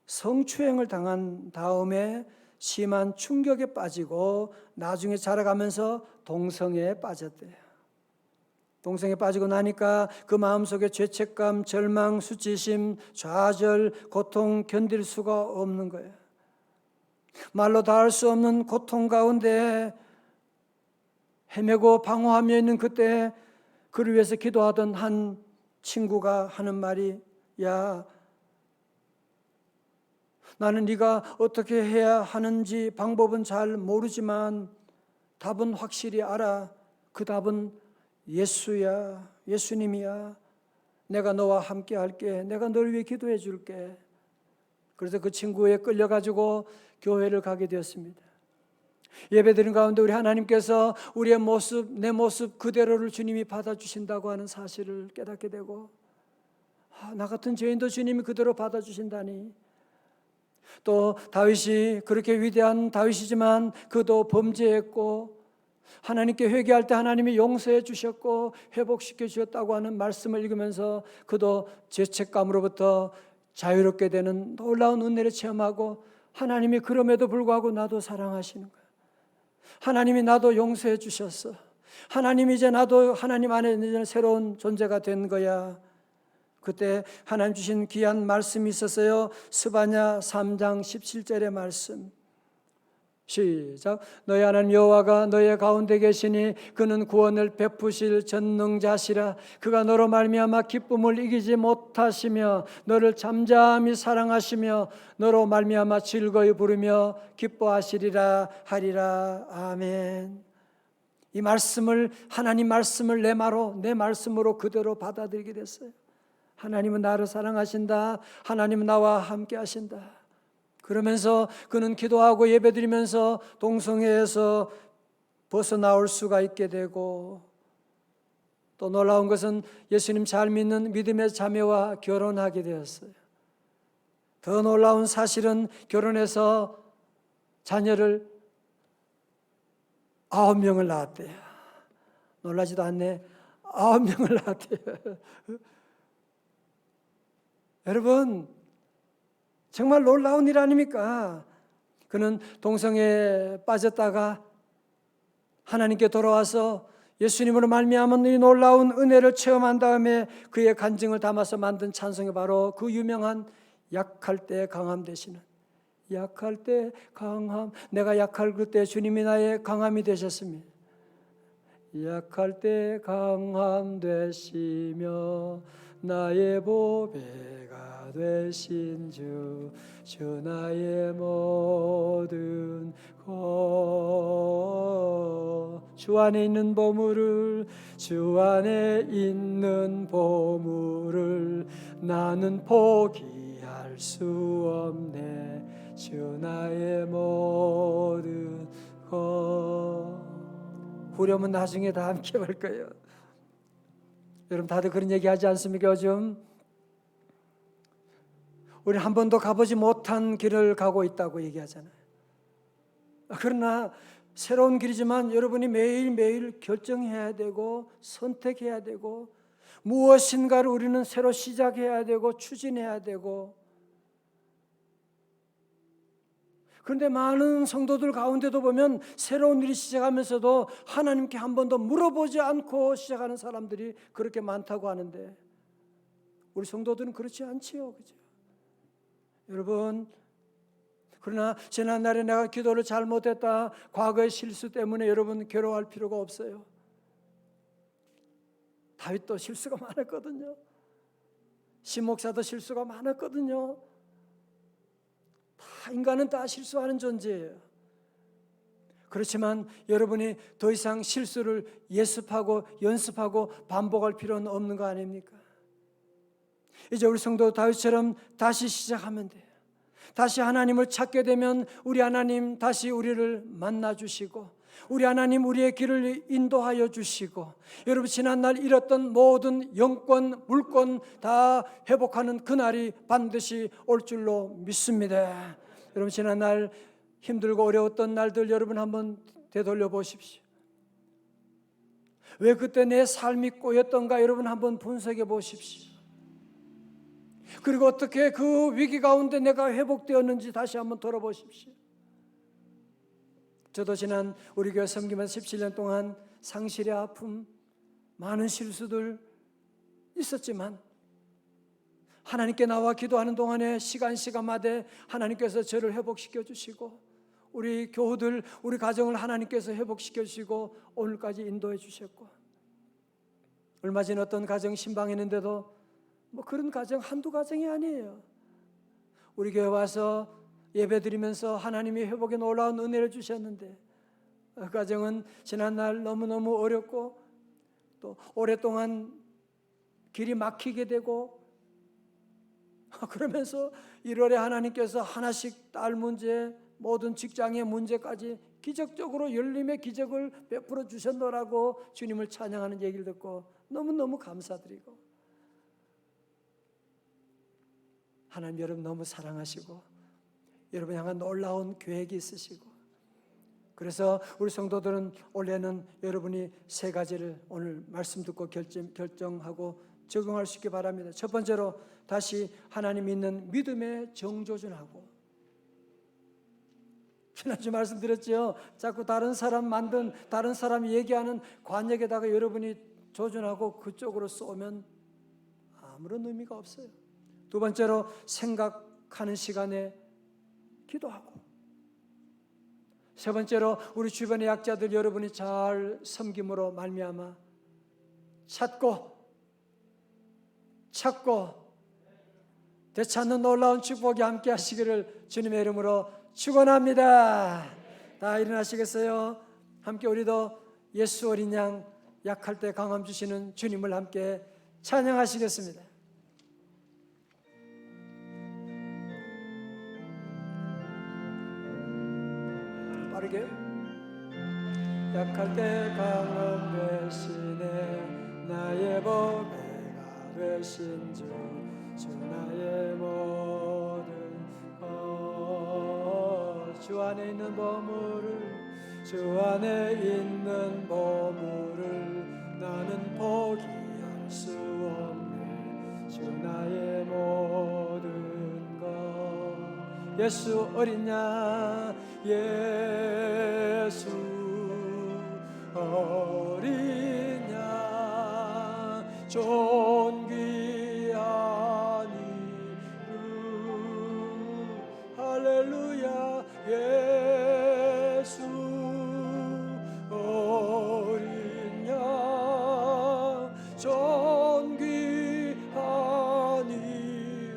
성추행을 당한 다음에 심한 충격에 빠지고 나중에 자라가면서 동성애에 빠졌대요. 동성애에 빠지고 나니까 그 마음속에 죄책감, 절망, 수치심, 좌절, 고통 견딜 수가 없는 거예요. 말로 다할 수 없는 고통 가운데 헤매고 방황하며 있는 그때 그를 위해서 기도하던 한 친구가 하는 말이, 야, 나는 네가 어떻게 해야 하는지 방법은 잘 모르지만 답은 확실히 알아. 그 답은 예수야, 예수님이야. 내가 너와 함께 할게. 내가 너를 위해 기도해 줄게. 그래서 그 친구에 끌려가지고 교회를 가게 되었습니다. 예배드린 가운데 우리 하나님께서 우리의 모습, 내 모습 그대로를 주님이 받아주신다고 하는 사실을 깨닫게 되고, 나 같은 죄인도 주님이 그대로 받아주신다니. 또 다윗이 그렇게 위대한 다윗이지만 그도 범죄했고 하나님께 회개할 때 하나님이 용서해 주셨고 회복시켜 주셨다고 하는 말씀을 읽으면서 그도 죄책감으로부터 자유롭게 되는 놀라운 은혜를 체험하고, 하나님이 그럼에도 불구하고 나도 사랑하시는 거야. 하나님이 나도 용서해 주셨어. 하나님이 이제 나도 하나님 안에 이제 새로운 존재가 된 거야. 그때 하나님 주신 귀한 말씀이 있었어요. 스바냐 3장 17절의 말씀. 시작. 너희 하나님 여호와가 너희 가운데 계시니 그는 구원을 베푸실 전능자시라. 그가 너로 말미암아 기쁨을 이기지 못하시며 너를 잠잠히 사랑하시며 너로 말미암아 즐거이 부르며 기뻐하시리라 하리라. 아멘. 이 말씀을, 하나님 말씀을 내 말씀으로 그대로 받아들이게 됐어요. 하나님은 나를 사랑하신다. 하나님은 나와 함께 하신다. 그러면서 그는 기도하고 예배드리면서 동성애에서 벗어나올 수가 있게 되고, 또 놀라운 것은 예수님 잘 믿는 믿음의 자매와 결혼하게 되었어요. 더 놀라운 사실은 결혼해서 자녀를 9명을 낳았대요. 놀라지도 않네. 9명을 낳았대요. 여러분, 정말 놀라운 일 아닙니까? 그는 동성애에 빠졌다가 하나님께 돌아와서 예수님으로 말미암은 이 놀라운 은혜를 체험한 다음에 그의 간증을 담아서 만든 찬송이 바로 그 유명한 약할 때 강함 되시는, 약할 때 강함. 내가 약할 그때 주님이 나의 강함이 되셨습니다. 약할 때 강함 되시며 나의 보배가 되신 주 나의 모든 것. 주 안에 있는 보물을, 주 안에 있는 보물을 나는 포기할 수 없네. 주 나의 모든 것. 후렴은 나중에 다 함께 할 거예요. 여러분 다들 그런 얘기 하지 않습니까? 요즘 우리 한 번도 가보지 못한 길을 가고 있다고 얘기하잖아요. 그러나 새로운 길이지만 여러분이 매일매일 결정해야 되고 선택해야 되고 무엇인가를 우리는 새로 시작해야 되고 추진해야 되고, 그런데 많은 성도들 가운데도 보면 새로운 일이 시작하면서도 하나님께 한 번도 물어보지 않고 시작하는 사람들이 그렇게 많다고 하는데, 우리 성도들은 그렇지 않지요, 그죠? 여러분, 그러나 지난날에 내가 기도를 잘못했다, 과거의 실수 때문에 여러분 괴로워할 필요가 없어요. 다윗도 실수가 많았거든요. 심목사도 실수가 많았거든요. 인간은 다 실수하는 존재예요. 그렇지만 여러분이 더 이상 실수를 예습하고 연습하고 반복할 필요는 없는 거 아닙니까? 이제 우리 성도 다윗처럼 다시 시작하면 돼요. 다시 하나님을 찾게 되면 우리 하나님 다시 우리를 만나주시고, 우리 하나님 우리의 길을 인도하여 주시고, 여러분 지난날 잃었던 모든 영권, 물권 다 회복하는 그날이 반드시 올 줄로 믿습니다. 여러분 지난날 힘들고 어려웠던 날들 여러분 한번 되돌려 보십시오. 왜 그때 내 삶이 꼬였던가 여러분 한번 분석해 보십시오. 그리고 어떻게 그 위기 가운데 내가 회복되었는지 다시 한번 돌아보십시오. 저도 지난 우리 교회 섬기면서 17년 동안 상실의 아픔, 많은 실수들 있었지만 하나님께 나와 기도하는 동안에 시간마다 하나님께서 저를 회복시켜 주시고 우리 교우들, 우리 가정을 하나님께서 회복시켜 주시고 오늘까지 인도해 주셨고, 얼마 전 어떤 가정 신방했는데도 뭐 그런 가정 한두 가정이 아니에요. 우리 교회 와서 예배 드리면서 하나님이 회복에 놀라운 은혜를 주셨는데 그 가정은 지난날 너무너무 어렵고 또 오랫동안 길이 막히게 되고 그러면서 1월에 하나님께서 하나씩 딸 문제, 모든 직장의 문제까지 기적적으로 열림의 기적을 베풀어 주셨노라고 주님을 찬양하는 얘기를 듣고 너무너무 감사드리고, 하나님 여러분 너무 사랑하시고 여러분 향한 놀라운 계획이 있으시고, 그래서 우리 성도들은 올해는 여러분이 세 가지를 오늘 말씀 듣고 결정하고 적용할 수 있기 바랍니다. 첫 번째로 다시 하나님 믿는 믿음의 정조준하고, 지난주 말씀드렸죠. 자꾸 다른 사람 만든, 다른 사람이 얘기하는 관역에다가 여러분이 조준하고 그쪽으로 쏘면 아무런 의미가 없어요. 두 번째로 생각하는 시간에 기도하고, 세 번째로 우리 주변의 약자들 여러분이 잘 섬김으로 말미암아 찾고 되찾는 놀라운 축복이 함께 하시기를 주님의 이름으로 축원합니다. 다 일어나시겠어요? 함께 우리도 예수 어린 양, 약할 때 강함 주시는 주님을 함께 찬양하시겠습니다. 빠르게. 약할 때 강함 되시네 나의 보배가 되신 주 나의 모든 것, 주 안에 있는 보물을 나는 포기할 수 없네. 주 나의 모든 것, 예수 어린 양, 예수 어린 양, 존귀한 이름, 할렐루야. 예수 어린 양, 존귀한 이름.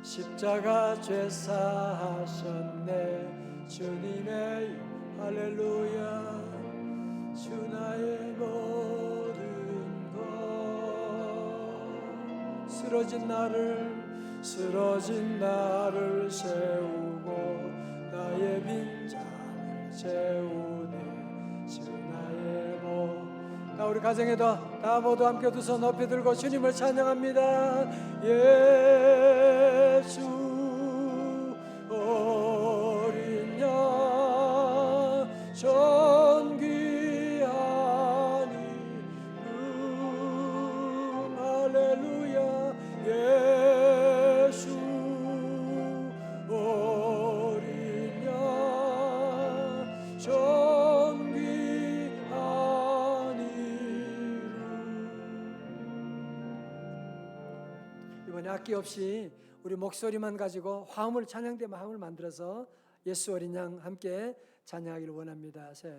십자가 죄사 하셨네 주님의 이름, 할렐루야. 주 나의 모든 것, 쓰러진 나를 세우고 나의 빈잔을 채우네. 주 나의 다 우리 가정에도 다 모두 함께 두 손 높이 들고 주님을 찬양합니다. 예수 어린 양, 존귀한 이름, 할렐루야. 예수 어린 양, 존귀한 이름. 이번에 악기 없이 우리 목소리만 가지고 화음을, 찬양대 마음을 만들어서 예수 어린 양 함께 찬양하기를 원합니다. 셋,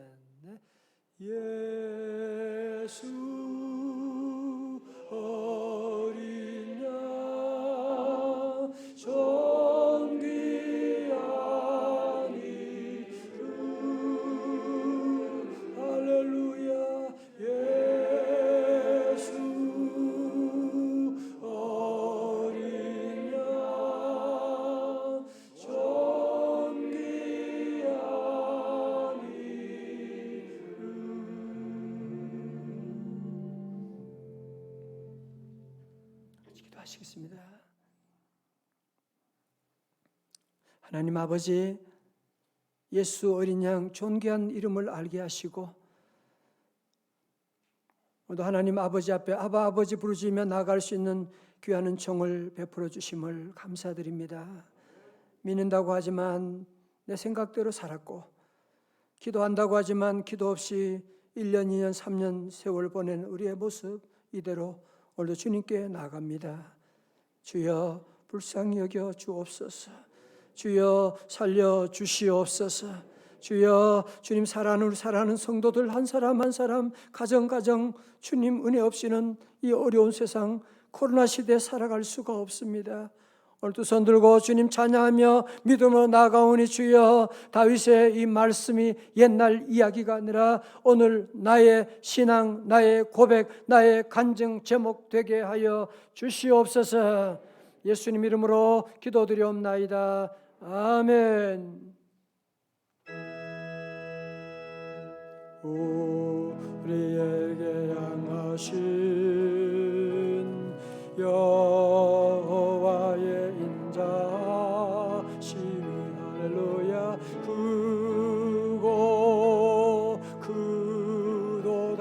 넷. 예수 어린 양, 존귀한 이름, 할렐루야. 예수 어린 양, 존귀한 이름. 기도하시겠습니다. 하나님 아버지, 예수 어린 양 존귀한 이름을 알게 하시고 오늘도 하나님 아버지 앞에 아바 아버지 부르짖으며 나아갈 수 있는 귀한 은총을 베풀어 주심을 감사드립니다. 믿는다고 하지만 내 생각대로 살았고, 기도한다고 하지만 기도 없이 1년, 2년, 3년 세월 보낸 우리의 모습 이대로 오늘도 주님께 나아갑니다. 주여 불쌍히 여겨 주옵소서. 주여 살려 주시옵소서. 주여 주님 사랑하는 성도들 한 사람 한 사람 가정 주님 은혜 없이는 이 어려운 세상 코로나 시대에 살아갈 수가 없습니다. 오늘 두 손 들고 주님 찬양하며 믿음으로 나아가오니 주여 다윗의 이 말씀이 옛날 이야기가 아니라 오늘 나의 신앙, 나의 고백, 나의 간증 제목 되게 하여 주시옵소서. 예수님 이름으로 기도드리옵나이다. 아멘. 우리에게 향하신 여호와의 인자심이 할렐루야 크고 크도다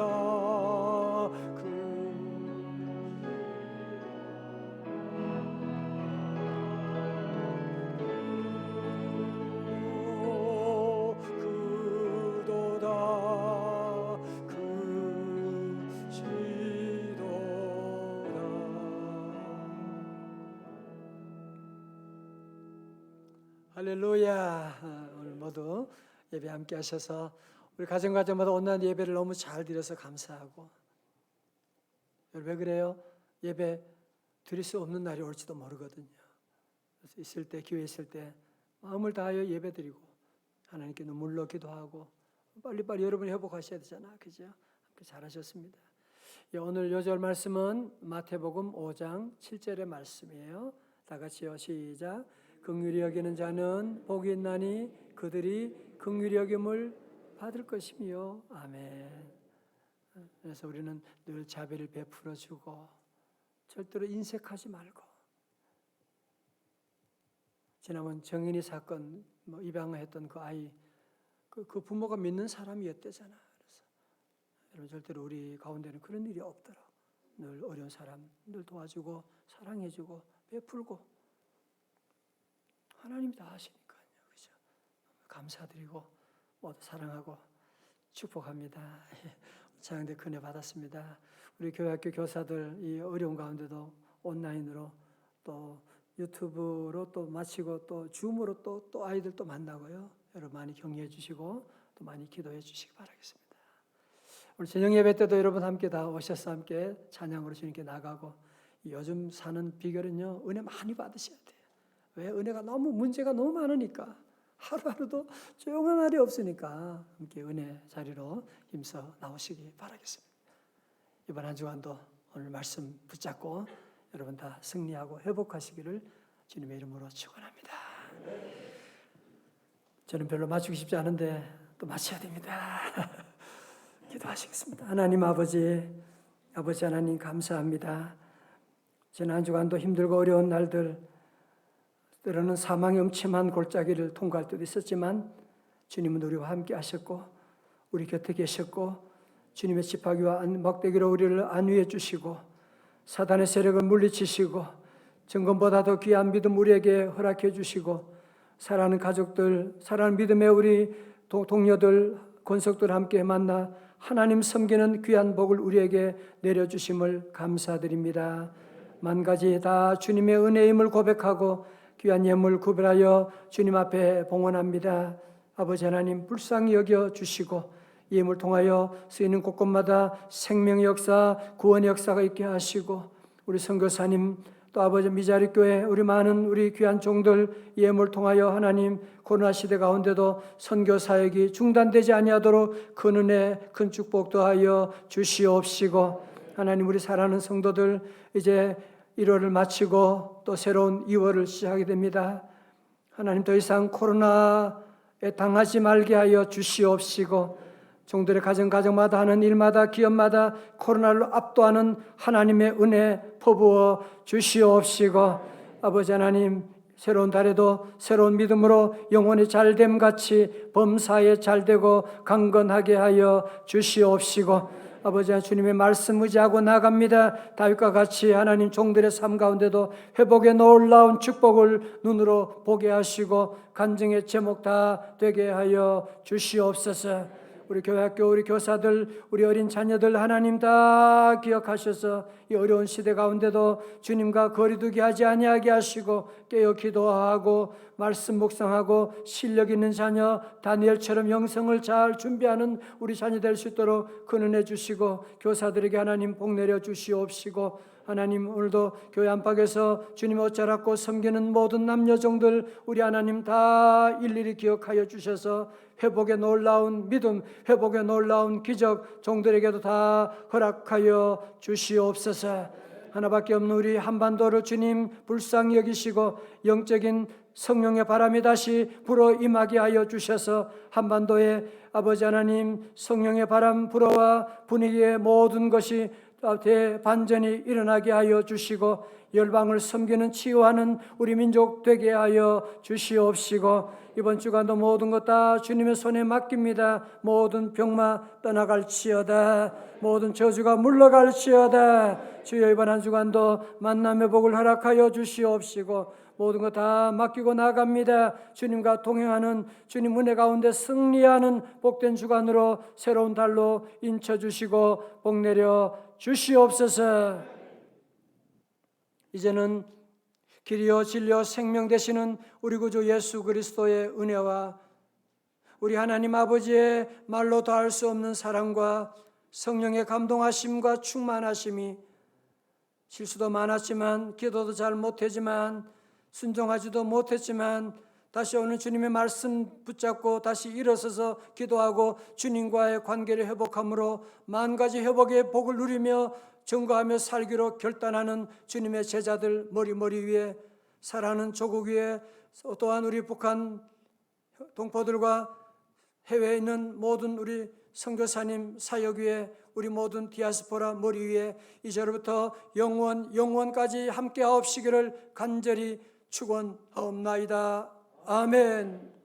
할렐루야. 오늘 모두 예배 함께 하셔서 우리 가정마다 온전한 예배를 너무 잘 드려서 감사하고, 왜 그래요? 예배 드릴 수 없는 날이 올지도 모르거든요. 그래서 있을 때, 기회 있을 때 마음을 다하여 예배 드리고 하나님께 눈물로 기도하고 빨리빨리 여러분이 회복하셔야 되잖아. 그죠? 함께 잘하셨습니다. 오늘 요절 말씀은 마태복음 5장 7절의 말씀이에요. 다 같이요. 시작. 긍휼히 여기는 자는 복이 있나니 그들이 긍휼히 여김을 받을 것이며. 아멘. 그래서 우리는 늘 자비를 베풀어 주고 절대로 인색하지 말고. 지난번 정인이 사건 입양했던 그 아이 그 부모가 믿는 사람이었대잖아. 그래서 여러분 절대로 우리 가운데는 그런 일이 없도록 늘 어려운 사람 늘 도와주고 사랑해주고 베풀고 하나님이 다 하시니까요. 그죠? 감사드리고 모두 사랑하고 축복합니다. 장대 큰애 받았습니다. 우리 교회학교 교사들 이 어려운 가운데도 온라인으로 또 유튜브로 또 마치고 또 줌으로 또 아이들 또 만나고요. 여러분 많이 격려해 주시고 또 많이 기도해 주시기 바라겠습니다. 오늘 저녁 예배 때도 여러분 함께 다 오셔서 함께 찬양으로 주님께 나가고, 요즘 사는 비결은요, 은혜 많이 받으셔야 돼요. 왜? 은혜가 문제가 너무 많으니까 하루하루도 조용한 날이 없으니까 함께 은혜 자리로 힘써 나오시기 바라겠습니다. 이번 한 주간도 오늘 말씀 붙잡고 여러분 다 승리하고 회복하시기를 주님의 이름으로 축원합니다. 저는 별로 맞추고 싶지 않은데 또 맞춰야 됩니다. 기도하시겠습니다. 하나님 아버지 하나님 감사합니다. 지난 한 주간도 힘들고 어려운 날들, 때로는 사망의 음침한 골짜기를 통과할 때도 있었지만 주님은 우리와 함께 하셨고 우리 곁에 계셨고 주님의 지팡이와 막대기로 우리를 안위해 주시고 사단의 세력을 물리치시고 정금보다 더 귀한 믿음 우리에게 허락해 주시고 사랑하는 가족들, 사랑하는 믿음의 우리 동료들, 권속들 함께 만나 하나님 섬기는 귀한 복을 우리에게 내려주심을 감사드립니다. 만 가지 다 주님의 은혜임을 고백하고 귀한 예물 구별하여 주님 앞에 봉헌합니다. 아버지 하나님 불쌍히 여겨 주시고 예물 통하여 쓰이는 곳곳마다 생명의 역사, 구원의 역사가 있게 하시고 우리 선교사님 또 아버지 미자리 교회 우리 많은 우리 귀한 종들 예물 통하여 하나님 코로나 시대 가운데도 선교 사역이 중단되지 아니하도록 큰 은혜, 큰 축복 더하여 주시옵시고 하나님 우리 사랑하는 성도들 이제 1월을 마치고 또 새로운 2월을 시작하게 됩니다. 하나님 더 이상 코로나에 당하지 말게 하여 주시옵시고 종들의 가정마다 하는 일마다 기업마다 코로나를 압도하는 하나님의 은혜 퍼부어 주시옵시고 아버지 하나님 새로운 달에도 새로운 믿음으로 영혼이 잘됨같이 범사에 잘되고 강건하게 하여 주시옵시고 아버지 주님의 말씀 의지하고 나갑니다. 다윗과 같이 하나님 종들의 삶 가운데도 회복의 놀라운 축복을 눈으로 보게 하시고 간증의 제목 다 되게 하여 주시옵소서. 우리 교회학교 우리 교사들 우리 어린 자녀들 하나님 다 기억하셔서 이 어려운 시대 가운데도 주님과 거리두기 하지 아니하게 하시고 깨어 기도하고 말씀 묵상하고 실력 있는 자녀 다니엘처럼 영성을 잘 준비하는 우리 자녀 될 수 있도록 근은해 주시고 교사들에게 하나님 복 내려 주시옵시고 하나님 오늘도 교회 안팎에서 주님 옷자락고 섬기는 모든 남녀종들 우리 하나님 다 일일이 기억하여 주셔서 회복의 놀라운 믿음, 회복의 놀라운 기적 종들에게도 다 허락하여 주시옵소서. 하나밖에 없는 우리 한반도를 주님 불쌍히 여기시고 영적인 성령의 바람이 다시 불어 임하게 하여 주셔서 한반도에 아버지 하나님 성령의 바람 불어와 분위기의 모든 것이 대반전이 일어나게 하여 주시고 열방을 섬기는 치유하는 우리 민족 되게 하여 주시옵시고 이번 주간도 모든 것 다 주님의 손에 맡깁니다. 모든 병마 떠나갈지어다. 모든 저주가 물러갈지어다. 주여 이번 한 주간도 만남의 복을 허락하여 주시옵시고 모든 것 다 맡기고 나갑니다. 주님과 동행하는 주님 은혜 가운데 승리하는 복된 주간으로 새로운 달로 인쳐주시고 복 내려 주시옵소서. 이제는 길이요 진리요 생명 되시는 우리 구주 예수 그리스도의 은혜와 우리 하나님 아버지의 말로 다할 수 없는 사랑과 성령의 감동하심과 충만하심이 실수도 많았지만 기도도 잘 못했지만 순종하지도 못했지만 다시 오늘 주님의 말씀 붙잡고 다시 일어서서 기도하고 주님과의 관계를 회복함으로 만 가지 회복의 복을 누리며 증거하며 살기로 결단하는 주님의 제자들 머리 위에 사랑하는 조국 위에 또한 우리 북한 동포들과 해외에 있는 모든 우리 선교사님 사역 위에 우리 모든 디아스포라 머리 위에 이제로부터 영원까지 함께 하옵시기를 간절히 축원하옵나이다. 아멘.